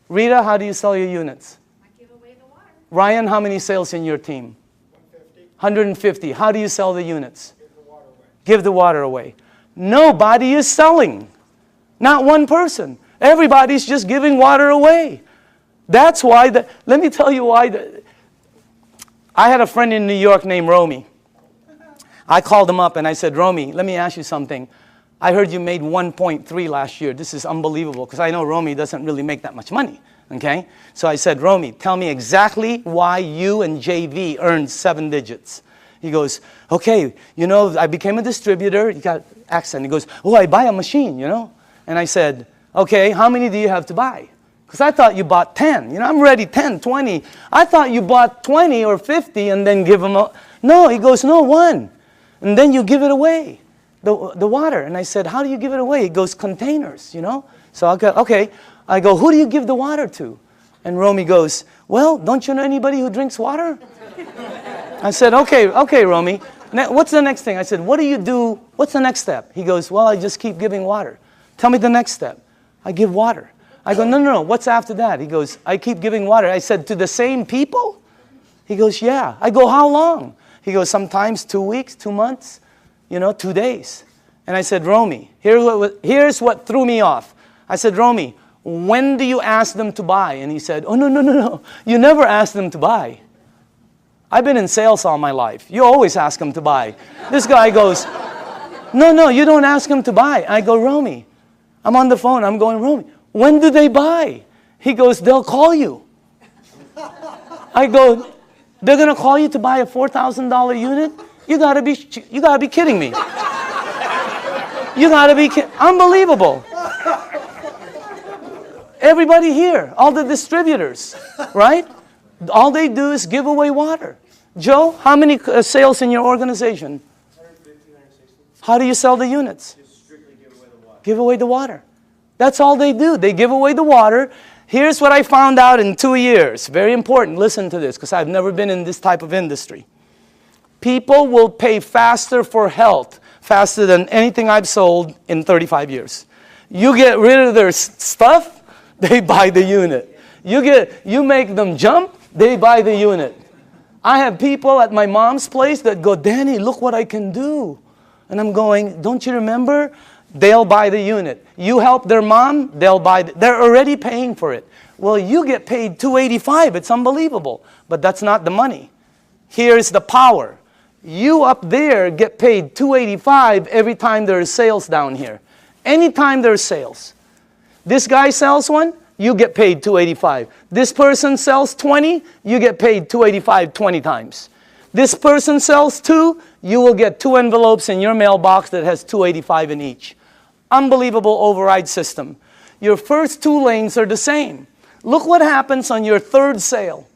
Rita, how do you sell your units? I give away the water. Ryan, how many sales in your team? 150. How do you sell the units? Give the water away. Give the water away. Nobody is selling. Not one person. Everybody's just giving water away. That's why, let me tell you why. I had a friend in New York named Romy. I called him up and I said, Romy, let me ask you something. I heard you made 1.3 last year. This is unbelievable, because I know Romy doesn't really make that much money. Okay? So I said, Romy, tell me exactly why you and JV earned 7 digits. He goes, okay, I became a distributor. He got accent. He goes, oh, I buy a machine, And I said, okay, how many do you have to buy? Because I thought you bought 10. I'm ready, 10, 20. I thought you bought 20 or 50 and then give them No, he goes, no, 1. And then you give it away, the water. And I said, how do you give it away? He goes, containers, So I go, okay. I go, who do you give the water to? And Romy goes, well, don't you know anybody who drinks water? I said, okay, Romy. What's the next thing? I said, what do you do? What's the next step? He goes, well, I just keep giving water. Tell me the next step. I give water. I go, no. What's after that? He goes, I keep giving water. I said, to the same people? He goes, yeah. I go, how long? He goes, sometimes 2 weeks, 2 months, 2 days. And I said, Romy, here's what threw me off. I said, Romy, when do you ask them to buy? And he said, oh, no. You never ask them to buy. I've been in sales all my life. You always ask them to buy. This guy goes, no, you don't ask them to buy. I go, Romy, I'm on the phone. I'm going, Romy, when do they buy? He goes, they'll call you. I go, they're going to call you to buy a $4,000 unit? You gotta be kidding me. You gotta be kidding. Unbelievable. Everybody here, all the distributors, right? All they do is give away water. Joe, how many sales in your organization? 150, 160. How do you sell the units? Just strictly give away the water. Give away the water. That's all they do. They give away the water. Here's what I found out in 2 years. Very important. Listen to this, because I've never been in this type of industry. People will pay faster for health, faster than anything I've sold in 35 years. You get rid of their stuff, they buy the unit. You make them jump, they buy the unit. I have people at my mom's place that go, Danny, look what I can do. And I'm going, don't you remember? They'll buy the unit. You help their mom, they'll buy. They're already paying for it. Well, you get paid $285. It's unbelievable. But that's not the money. Here's the power. You up there get paid $285 every time there's sales down here. Anytime there's sales. This guy sells one, you get paid $285. This person sells 20, you get paid $285 20 times. This person sells 2, you will get 2 envelopes in your mailbox that has $285 in each. Unbelievable override system. Your first 2 lanes are the same. Look what happens on your 3rd sale.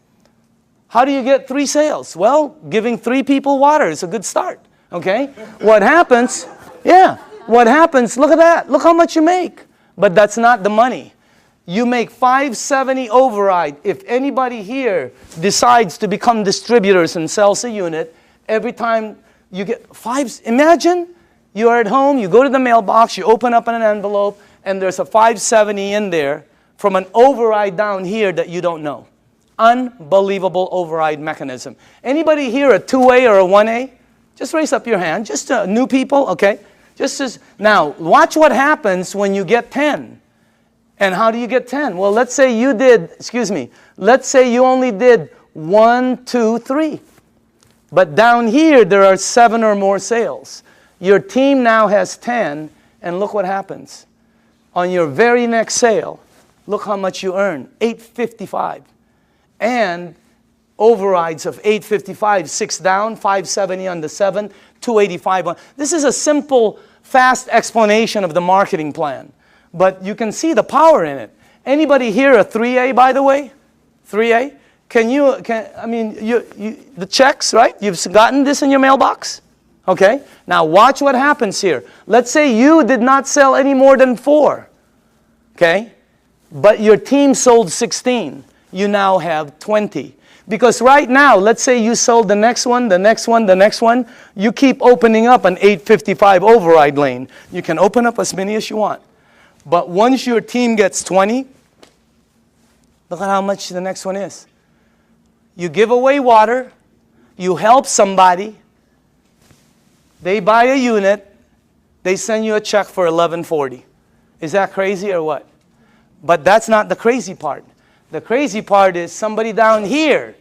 How do you get 3 sales? Well, giving 3 people water is a good start. Okay? What happens? Yeah. What happens? Look at that. Look how much you make. But that's not the money. You make $570 override. If anybody here decides to become distributors and sells a unit, every time you get 5, imagine you're at home, you go to the mailbox, you open up an envelope, and there's a $570 in there from an override down here that you don't know. Unbelievable override mechanism. Anybody here a 2A or a 1A? Just raise up your hand. Just new people, okay? Now, watch what happens when you get 10. And how do you get 10? Well, let's say you did, let's say you only did 1, 2, 3. But down here, there are 7 or more sales. Your team now has 10, and look what happens. On your very next sale, look how much you earn, $855. And overrides of $855, 6 down, $570 on the 7, $285 on. This is a simple, fast explanation of the marketing plan. But you can see the power in it. Anybody here a 3A, by the way? 3A? The checks, right? You've gotten this in your mailbox? Okay? Now watch what happens here. Let's say you did not sell any more than 4. Okay? But your team sold 16. You now have 20. Because right now, let's say you sold the next one, the next one, the next one. You keep opening up an 855 override lane. You can open up as many as you want. But once your team gets 20, look at how much the next one is. You give away water. You help somebody. They buy a unit. They send you a check for $1140. Is that crazy or what? But that's not the crazy part. The crazy part is somebody down here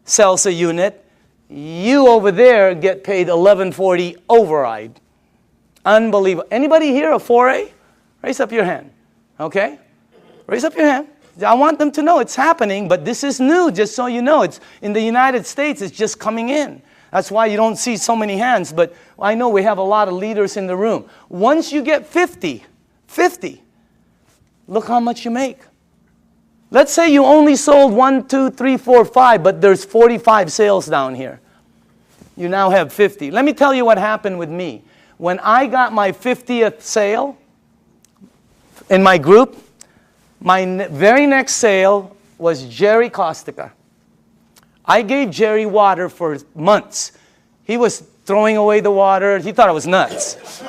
sells a unit. You over there get paid $1140 override. Unbelievable. Anybody here a 4A? Raise up your hand. Okay? Raise up your hand. I want them to know it's happening, but this is new, just so you know. It's in the United States, it's just coming in. That's why you don't see so many hands, but I know we have a lot of leaders in the room. Once you get 50, look how much you make. Let's say you only sold 1, 2, 3, 4, 5, but there's 45 sales down here. You now have 50. Let me tell you what happened with me. When I got my 50th sale in my group, my very next sale was Jerry Kostica. I gave Jerry water for months. He was throwing away the water. He thought I was nuts.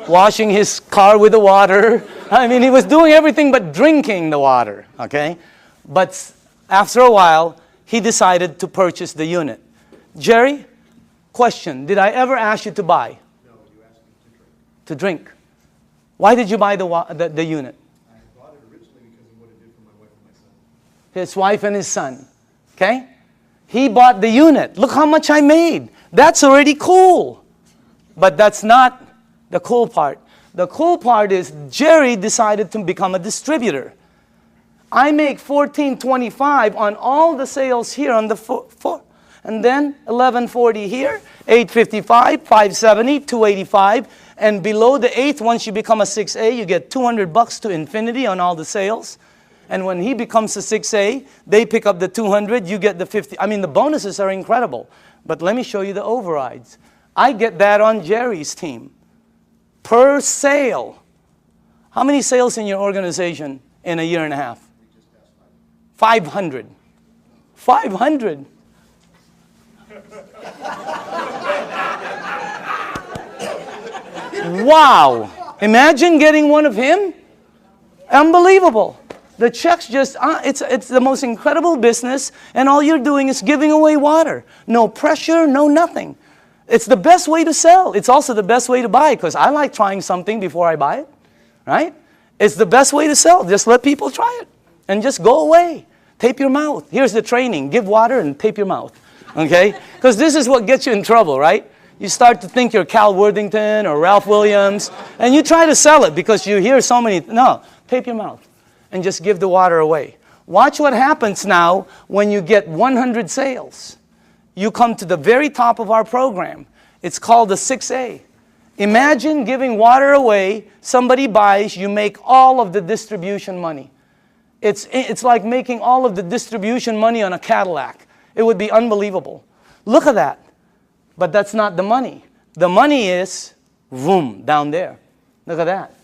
Washing his car with the water. I mean, he was doing everything but drinking the water, okay? But after a while, he decided to purchase the unit. Jerry, question, did I ever ask you to buy? No, you asked me to drink. Why did you buy the unit? I bought it originally because of what it did for my wife and my son. His wife and his son, okay? He bought the unit. Look how much I made. That's already cool. But that's not the cool part. The cool part is Jerry decided to become a distributor. I make $14.25 on all the sales here on the floor. And then $11.40 here, $8.55, $5.70, $2.85. And below the 8th, once you become a 6A, you get $200 to infinity on all the sales. And when he becomes a 6A, they pick up the 200, you get the 50. I mean, the bonuses are incredible. But let me show you the overrides. I get that on Jerry's team. Per sale. How many sales in your organization in a year and a half? 500. 500. Wow. Imagine getting one of him. Unbelievable. The checks just, it's the most incredible business, and all you're doing is giving away water. No pressure, no nothing. It's the best way to sell. It's also the best way to buy, because I like trying something before I buy it, right? It's the best way to sell. Just let people try it, and just go away. Tape your mouth. Here's the training. Give water and tape your mouth, okay? Because this is what gets you in trouble, right? You start to think you're Cal Worthington or Ralph Williams, and you try to sell it because you hear so many, no, tape your mouth. And just give the water away. Watch what happens now when you get 100 sales. You come to the very top of our program. It's called the 6A. Imagine giving water away, somebody buys, you make all of the distribution money. It's like making all of the distribution money on a Cadillac. It would be unbelievable. Look at that. But that's not the money. The money is, boom, down there. Look at that.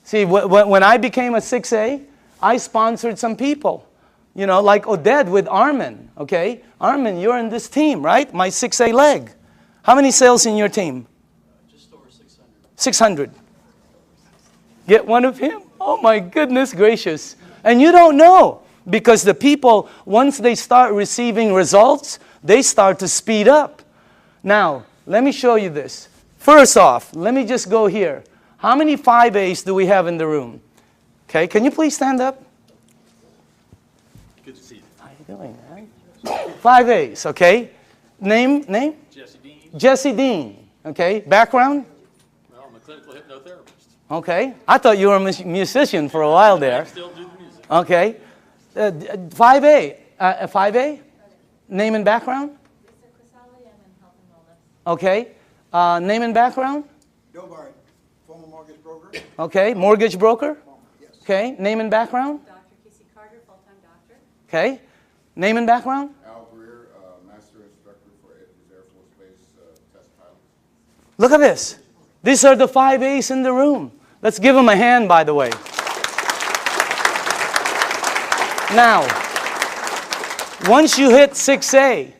See, when I became a 6A, I sponsored some people, you know, like Oded with Armin, okay? Armin, you're in this team, right? My 6A leg. How many sales in your team? Just over 600. 600. Get one of him? Oh my goodness gracious. And you don't know, because the people, once they start receiving results, they start to speed up. Now, let me show you this. First off, let me just go here. How many 5As do we have in the room? Okay, can you please stand up? Good to see you. How are you doing, man? 5As, okay? Name? Jesse Dean. Jesse Dean, okay? Background? Well, I'm a clinical hypnotherapist. Okay. I thought you were a musician for a while there. I still do the music. Okay. 5A. 5A? Name and background? Okay. Name and background? Bill Barrett, former mortgage broker. Okay. Mortgage broker? Yes. Okay. Name and background? Dr. Casey Carter, full-time doctor. Okay. Name and background? Al Greer, Master Instructor for his Air Force Base test pilot. Look at this. These are the 5As in the room. Let's give them a hand, by the way. Now, once you hit 6A,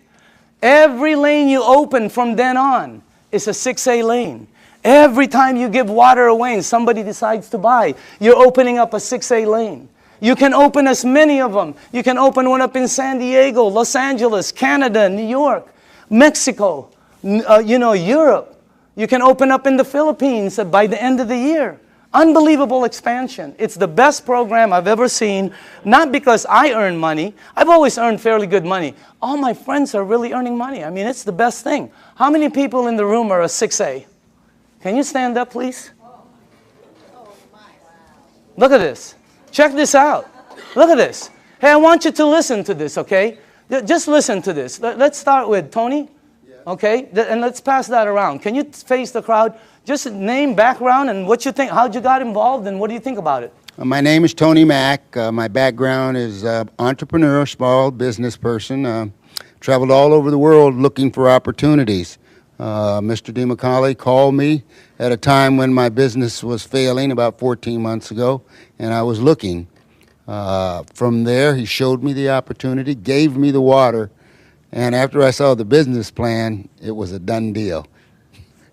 every lane you open from then on is a 6A lane. Every time you give water away and somebody decides to buy, you're opening up a 6A lane. You can open as many of them. You can open one up in San Diego, Los Angeles, Canada, New York, Mexico, Europe. You can open up in the Philippines by the end of the year. Unbelievable expansion. It's the best program I've ever seen, not because I earn money. I've always earned fairly good money. All my friends are really earning money. I mean, it's the best thing. How many people in the room are a 6A? Can you stand up, please? Look at this. Check this out. Look at this. Hey, I want you to listen to this, okay? Just listen to this. Let's start with Tony, okay? And let's pass that around. Can you face the crowd? Just name, background, and what you think, how'd you got involved, and what do you think about it? My name is Tony Mack. My background is entrepreneur, small business person. Traveled all over the world looking for opportunities. Mr. DeMacaulay called me at a time when my business was failing about 14 months ago, and I was looking. From there, he showed me the opportunity, gave me the water, and after I saw the business plan, it was a done deal.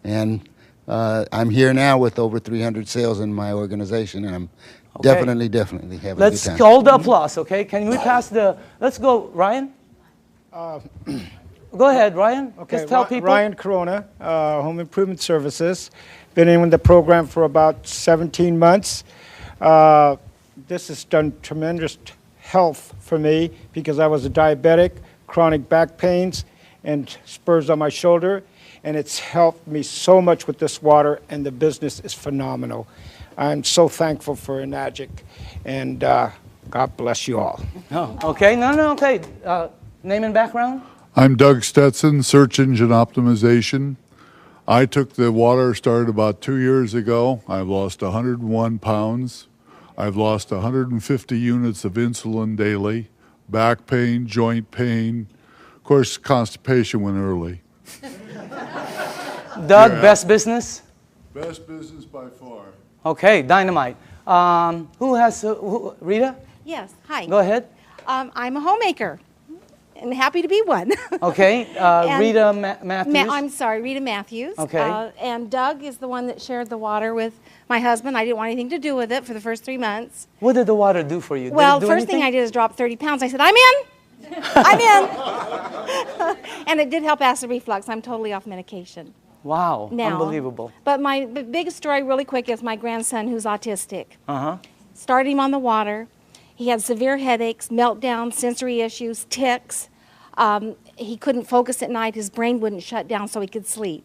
And I'm here now with over 300 sales in my organization, and I'm definitely having a good time. Let's hold the applause, okay? Can we pass the, let's go, Ryan? Go ahead, Ryan. Okay, Just tell people. Ryan Corona, Home Improvement Services. Been in the program for about 17 months. This has done tremendous health for me because I was a diabetic, chronic back pains, and spurs on my shoulder. And it's helped me so much with this water, and the business is phenomenal. I'm so thankful for Enagic, and God bless you all. Oh, okay. No, okay. Name and background? I'm Doug Stetson, Search Engine Optimization. I took the water, started about 2 years ago. I've lost 101 pounds. I've lost 150 units of insulin daily, back pain, joint pain. Of course, constipation went early. Doug, Yeah. best business? Best business by far. Okay, dynamite. Who has, Rita? Yes, hi. Go ahead. I'm a homemaker, and happy to be one. Okay, And Rita Matthews. I'm sorry, Rita Matthews. Okay. And Doug is the one that shared the water with my husband. I didn't want anything to do with it for the first 3 months. What did the water do for you? Well, did it do first thing I anything? did is drop 30 pounds. I said, I'm in. I'm in. And it did help acid reflux. I'm totally off medication Wow, now. unbelievable. But my biggest story, really quick, is my grandson who's autistic. Uh-huh. Started him on the water. He had severe headaches, meltdowns, sensory issues, tics. He couldn't focus at night. His brain wouldn't shut down so he could sleep.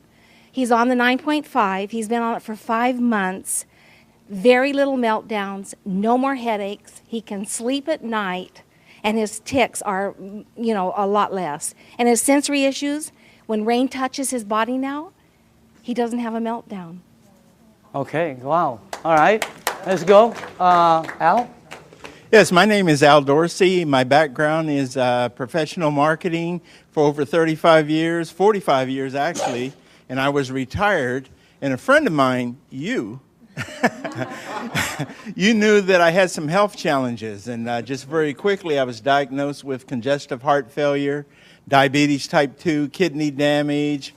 He's on the 9.5. He's been on it for 5 months. Very little meltdowns, no more headaches. He can sleep at night, and his tics are, you know, a lot less. And his sensory issues, when rain touches his body now, he doesn't have a meltdown. Okay, wow. All right, let's go. Al? Yes, my name is Al Dorsey. My background is professional marketing for over 35 years, 45 years actually, and I was retired. And a friend of mine, you knew that I had some health challenges. And just very quickly, I was diagnosed with congestive heart failure, diabetes type 2, kidney damage,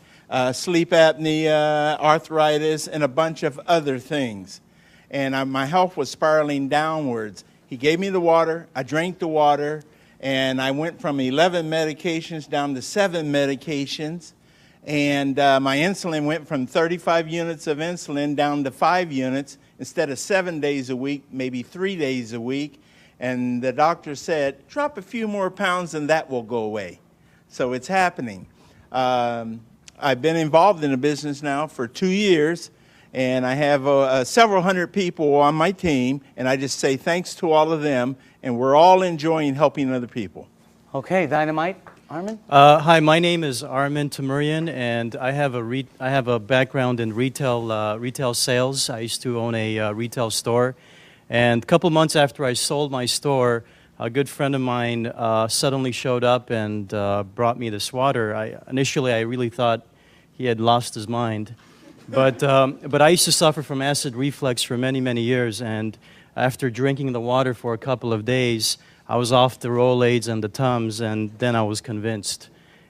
sleep apnea, arthritis, and a bunch of other things. And my health was spiraling downwards. He gave me the water, I drank the water, and I went from 11 medications down to 7 medications. And my insulin went from 35 units of insulin down to 5 units instead of 7 days a week, maybe 3 days a week. And the doctor said, drop a few more pounds and that will go away. So it's happening. I've been involved in the business now for 2 years. And I have several hundred people on my team, and I just say thanks to all of them, and we're all enjoying helping other people. Okay, Dynamite. Armin? Hi, my name is Armin Tamurian, and I have a background in retail sales. I used to own a retail store, and a couple months after I sold my store, a good friend of mine suddenly showed up and brought me this water. Initially, I really thought he had lost his mind. But I used to suffer from acid reflux for many, many years, and after drinking the water for a couple of days, I was off the Rolaids and the Tums, and then I was convinced.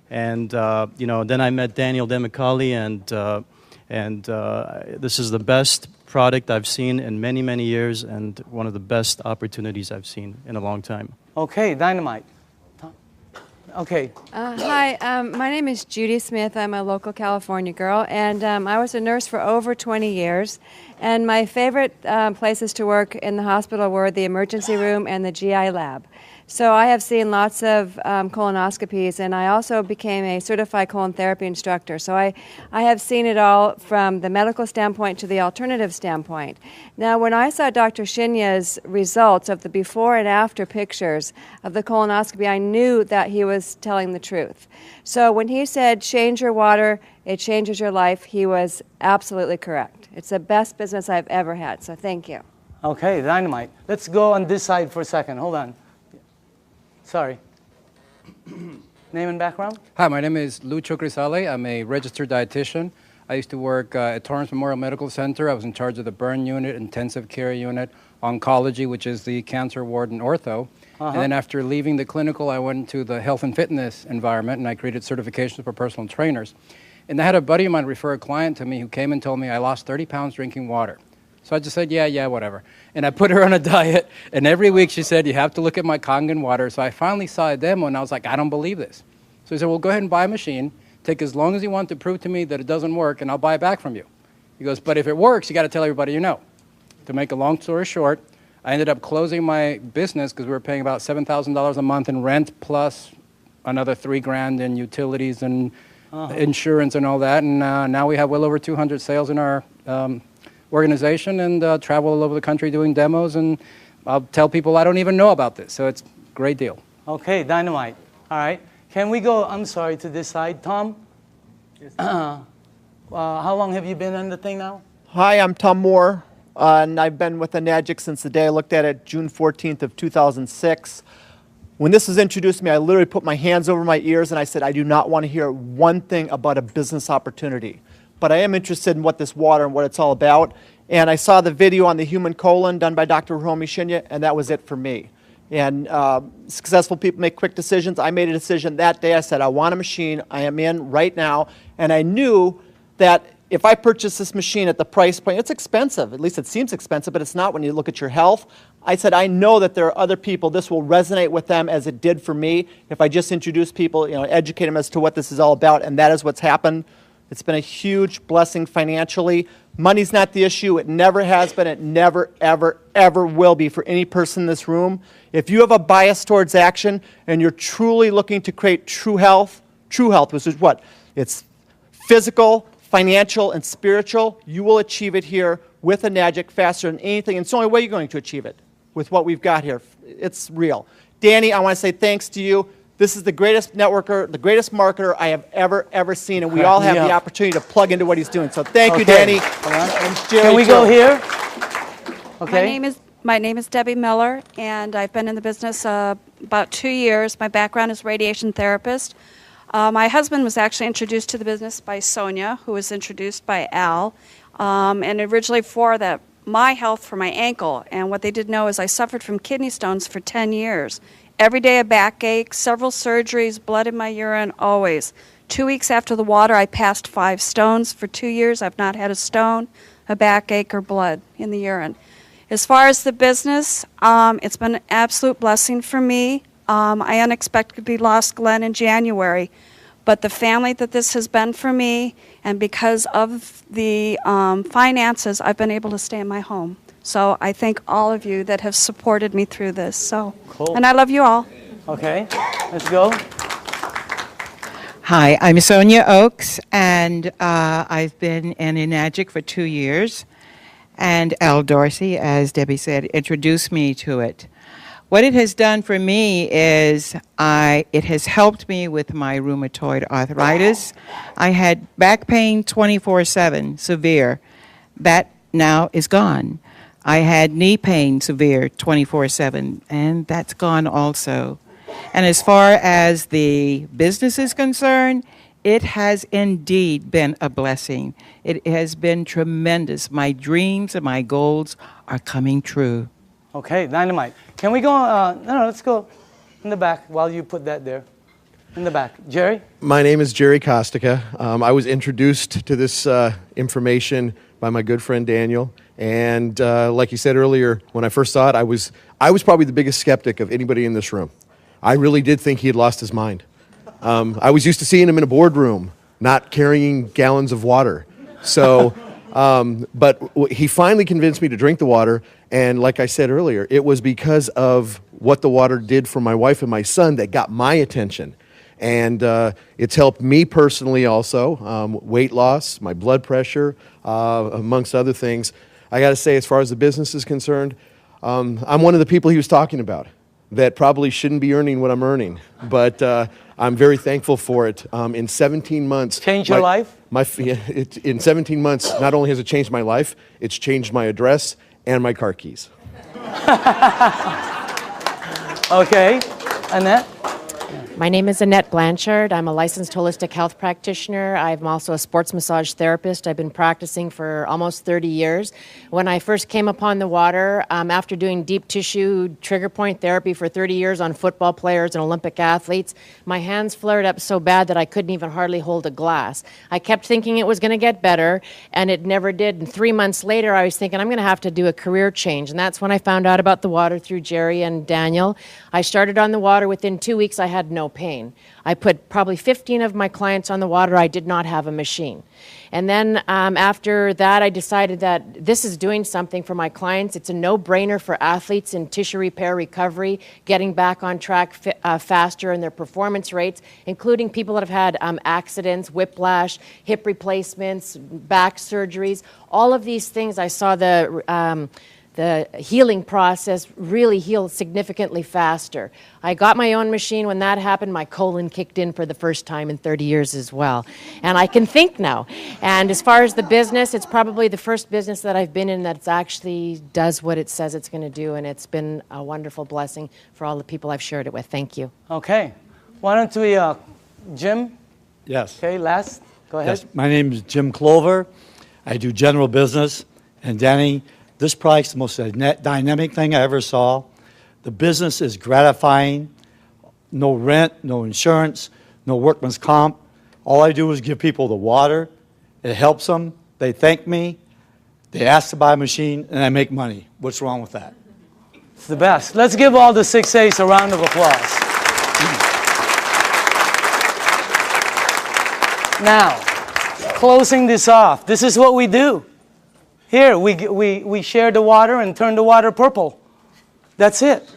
And then I met Daniel Demicali, and this is the best product I've seen in many, many years, and one of the best opportunities I've seen in a long time. Okay, Dynamite. Okay. Hi, my name is Judy Smith. I'm a local California girl, and I was a nurse for over 20 years. And my favorite places to work in the hospital were the emergency room and the GI lab. So I have seen lots of colonoscopies, and I also became a certified colon therapy instructor. So I have seen it all from the medical standpoint to the alternative standpoint. Now, when I saw Dr. Shinya's results of the before and after pictures of the colonoscopy, I knew that he was telling the truth. So when he said, change your water, it changes your life, he was absolutely correct. It's the best business I've ever had, so thank you. Okay, Dynamite. Let's go on this side for a second. Hold on. Sorry. Name and background? Hi, my name is Lucho Crisale. I'm a registered dietitian. I used to work at Torrance Memorial Medical Center. I was in charge of the burn unit, intensive care unit, oncology, which is the cancer ward and ortho. And then after leaving the clinical, I went to the health and fitness environment, and I created certifications for personal trainers. And I had a buddy of mine refer a client to me who came and told me I lost 30 pounds drinking water. So I just said, yeah, whatever. And I put her on a diet, and every week she said, you have to look at my Kangen water. So I finally saw a demo, and I was like, I don't believe this. So he said, well, go ahead and buy a machine. Take as long as you want to prove to me that it doesn't work, and I'll buy it back from you. He goes, but if it works, you got to tell everybody you know. To make a long story short, I ended up closing my business because we were paying about $7,000 a month in rent plus another $3,000 in utilities and insurance and all that. And now we have well over 200 sales in our organization and travel all over the country doing demos. And I'll tell people I don't even know about this. So it's a great deal. Okay, Dynamite. All right. Can we go, I'm sorry, to this side? Tom? Yes. How long have you been on the thing now? Hi, I'm Tom Moore, and I've been with Enagic since the day I looked at it, June 14th of 2006. When this was introduced to me, I literally put my hands over my ears and I said, I do not want to hear one thing about a business opportunity. But I am interested in what this water and what it's all about. And I saw the video on the human colon done by Dr. Hiromi Shinya, and that was it for me. And successful people make quick decisions. I made a decision that day. I said, I want a machine. I am in right now. And I knew that if I purchase this machine at the price point, it's expensive. At least it seems expensive, but it's not when you look at your health. I said, I know that there are other people, this will resonate with them as it did for me. If I just introduce people, educate them as to what this is all about, and that is what's happened. It's been a huge blessing financially. Money's not the issue. It never has been. It never, ever, ever will be for any person in this room. If you have a bias towards action and you're truly looking to create true health, which is what? It's physical, financial, and spiritual. You will achieve it here with Enagic faster than anything. And it's the only way you're going to achieve it with what we've got here. It's real. Danny, I want to say thanks to you. This is the greatest networker, the greatest marketer I have ever seen, and we all have the opportunity to plug into what he's doing. So thank you, Danny. And Jerry, Can we go here? Okay. My name is Debbie Miller, and I've been in the business about 2 years. My background is radiation therapist. My husband was actually introduced to the business by Sonia, who was introduced by Al, and originally for my health for my ankle. And what they didn't know is I suffered from kidney stones for 10 years. Every day a backache, several surgeries, blood in my urine, always. 2 weeks after the water, I passed 5 stones. For 2 years, I've not had a stone, a backache, or blood in the urine. As far as the business, it's been an absolute blessing for me. I unexpectedly lost Glenn in January, but the family that this has been for me, and because of the finances, I've been able to stay in my home. So I thank all of you that have supported me through this. So, cool. And I love you all. Okay, let's go. Hi, I'm Sonia Oakes, and I've been in Enagic for 2 years. And Al Dorsey, as Debbie said, introduced me to it. What it has done for me is it has helped me with my rheumatoid arthritis. I had back pain 24/7, severe. That now is gone. I had knee pain, severe, 24/7, and that's gone also. And as far as the business is concerned, it has indeed been a blessing. It has been tremendous. My dreams and my goals are coming true. Okay, dynamite. Can we go, no, let's go in the back while you put that there. In the back. Jerry? My name is Jerry Kostica. I was introduced to this information by my good friend Daniel. And like you said earlier, when I first saw it, I was probably the biggest skeptic of anybody in this room. I really did think he had lost his mind. I was used to seeing him in a boardroom, not carrying gallons of water. So, but he finally convinced me to drink the water. And like I said earlier, it was because of what the water did for my wife and my son that got my attention. And it's helped me personally also, weight loss, my blood pressure, amongst other things. I got to say, as far as the business is concerned, I'm one of the people he was talking about that probably shouldn't be earning what I'm earning. But I'm very thankful for it. In 17 months... Changed your life? In 17 months, not only has it changed my life, it's changed my address and my car keys. Okay. Annette? My name is Annette Blanchard. I'm a licensed holistic health practitioner. I'm also a sports massage therapist. I've been practicing for almost 30 years. When I first came upon the water, after doing deep tissue trigger point therapy for 30 years on football players and Olympic athletes, my hands flared up so bad that I couldn't even hardly hold a glass. I kept thinking it was going to get better, and it never did. And 3 months later, I was thinking I'm going to have to do a career change. And that's when I found out about the water through Jerry and Daniel. I started on the water. Within 2 weeks, I had no pain. I put probably 15 of my clients on the water. I did not have a machine. And then after that, I decided that this is doing something for my clients. It's a no-brainer for athletes in tissue repair recovery, getting back on track faster in their performance rates, including people that have had accidents, whiplash, hip replacements, back surgeries. All of these things, I saw the healing process really healed significantly faster. I got my own machine. When that happened, my colon kicked in for the first time in 30 years as well. And I can think now. And as far as the business, it's probably the first business that I've been in that actually does what it says it's going to do. And it's been a wonderful blessing for all the people I've shared it with. Thank you. Okay. Why don't we, Jim? Yes. Okay, last. Go ahead. Yes. My name is Jim Clover. I do general business. And Danny, this product's the most dynamic thing I ever saw. The business is gratifying. No rent, no insurance, no workman's comp. All I do is give people the water. It helps them. They thank me. They ask to buy a machine, and I make money. What's wrong with that? It's the best. Let's give all the 6A's a round of applause. Now, closing this off, this is what we do. Here, we share the water and turn the water purple. That's it.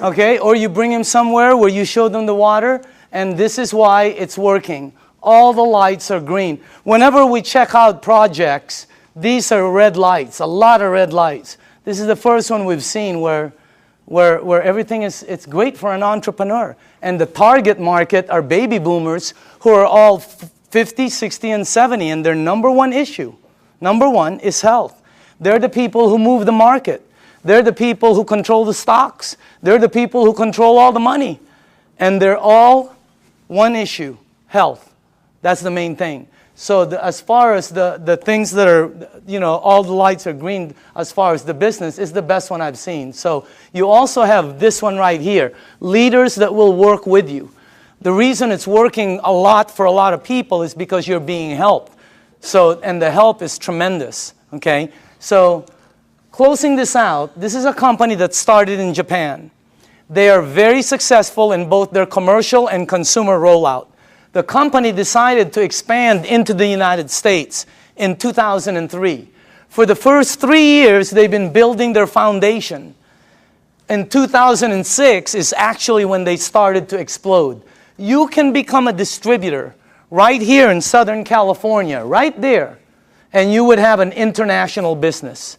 Okay? Or you bring them somewhere where you show them the water, and this is why it's working. All the lights are green. Whenever we check out projects, these are red lights, a lot of red lights. This is the first one we've seen where everything is, it's great for an entrepreneur. And the target market are baby boomers who are all 50, 60, and 70, and their number one issue, number one, is health. They're the people who move the market. They're the people who control the stocks. They're the people who control all the money. And they're all one issue, health. That's the main thing. So as far as the things that are, you know, all the lights are green as far as the business is the best one I've seen. So you also have this one right here, leaders that will work with you. The reason it's working a lot for a lot of people is because you're being helped. So, and the help is tremendous, okay? So closing this out, this is a company that started in Japan. They are very successful in both their commercial and consumer rollout. The company decided to expand into the United States in 2003. For the first 3 years, they've been building their foundation. In 2006 is actually when they started to explode. You can become a distributor right here in Southern California, right there, and you would have an international business,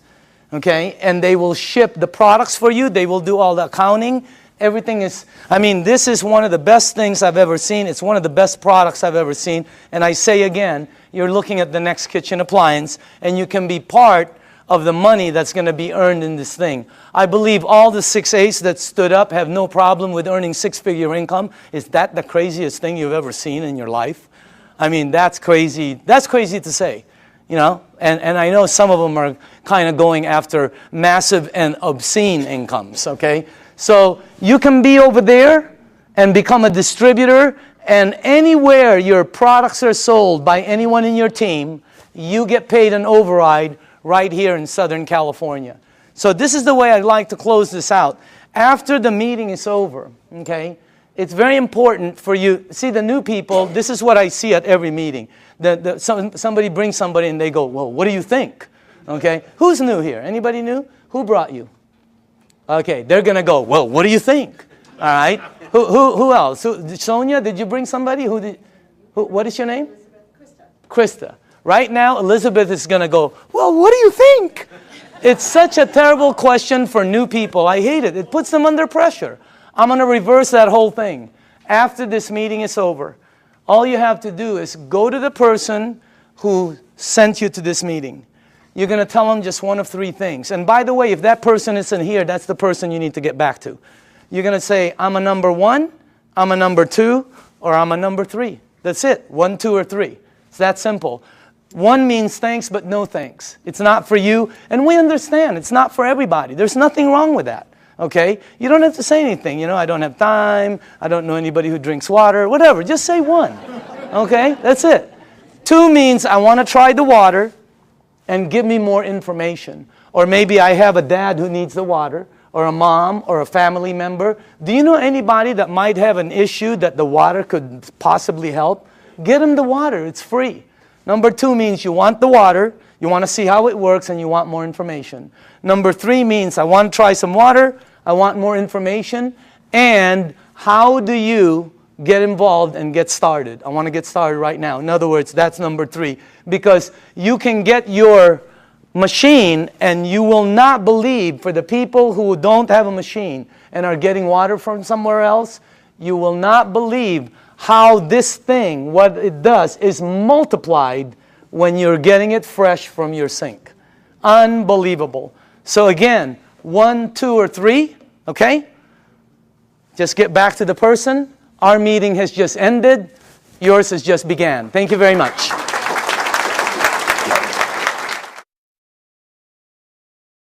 okay? And they will ship the products for you. They will do all the accounting. Everything is, I mean, this is one of the best things I've ever seen. It's one of the best products I've ever seen. And I say again, you're looking at the next kitchen appliance, and you can be part of the money that's going to be earned in this thing. I believe all the 6A's that stood up have no problem with earning six-figure income. Is that the craziest thing you've ever seen in your life? I mean, that's crazy. That's crazy to say, you know? And I know some of them are kind of going after massive and obscene incomes, okay? So you can be over there and become a distributor, and anywhere your products are sold by anyone in your team, you get paid an override right here in Southern California. So this is the way I'd like to close this out. After the meeting is over, okay, it's very important for you. See, the new people, this is what I see at every meeting. Somebody brings somebody and they go, well, what do you think? Okay, who's new here? Anybody new? Who brought you? Okay, they're going to go, well, what do you think? All right. Who else? Sonia, did you bring somebody? What is your name? Krista. Right now, Elizabeth is going to go, well, what do you think? It's such a terrible question for new people. I hate it. It puts them under pressure. I'm going to reverse that whole thing. After this meeting is over, all you have to do is go to the person who sent you to this meeting. You're going to tell them just one of three things. And by the way, if that person isn't here, that's the person you need to get back to. You're going to say, I'm a number 1, I'm a number 2, or I'm a number 3. That's it. 1, 2, or 3. It's that simple. 1 means thanks, but no thanks. It's not for you. And we understand. It's not for everybody. There's nothing wrong with that. Okay? You don't have to say anything. You know, I don't have time. I don't know anybody who drinks water. Whatever. Just say 1. Okay? That's it. 2 means I want to try the water and give me more information. Or maybe I have a dad who needs the water, or a mom, or a family member. Do you know anybody that might have an issue that the water could possibly help? Get them the water. It's free. Number 2 means you want the water, you want to see how it works, and you want more information. Number 3 means I want to try some water, I want more information, and how do you get involved and get started? I want to get started right now. In other words, that's number 3. Because you can get your machine, and you will not believe, for the people who don't have a machine and are getting water from somewhere else, you will not believe how this thing, what it does, is multiplied when you're getting it fresh from your sink. Unbelievable. So again, 1, 2, or 3, okay? Just get back to the person. Our meeting has just ended. Yours has just began. Thank you very much.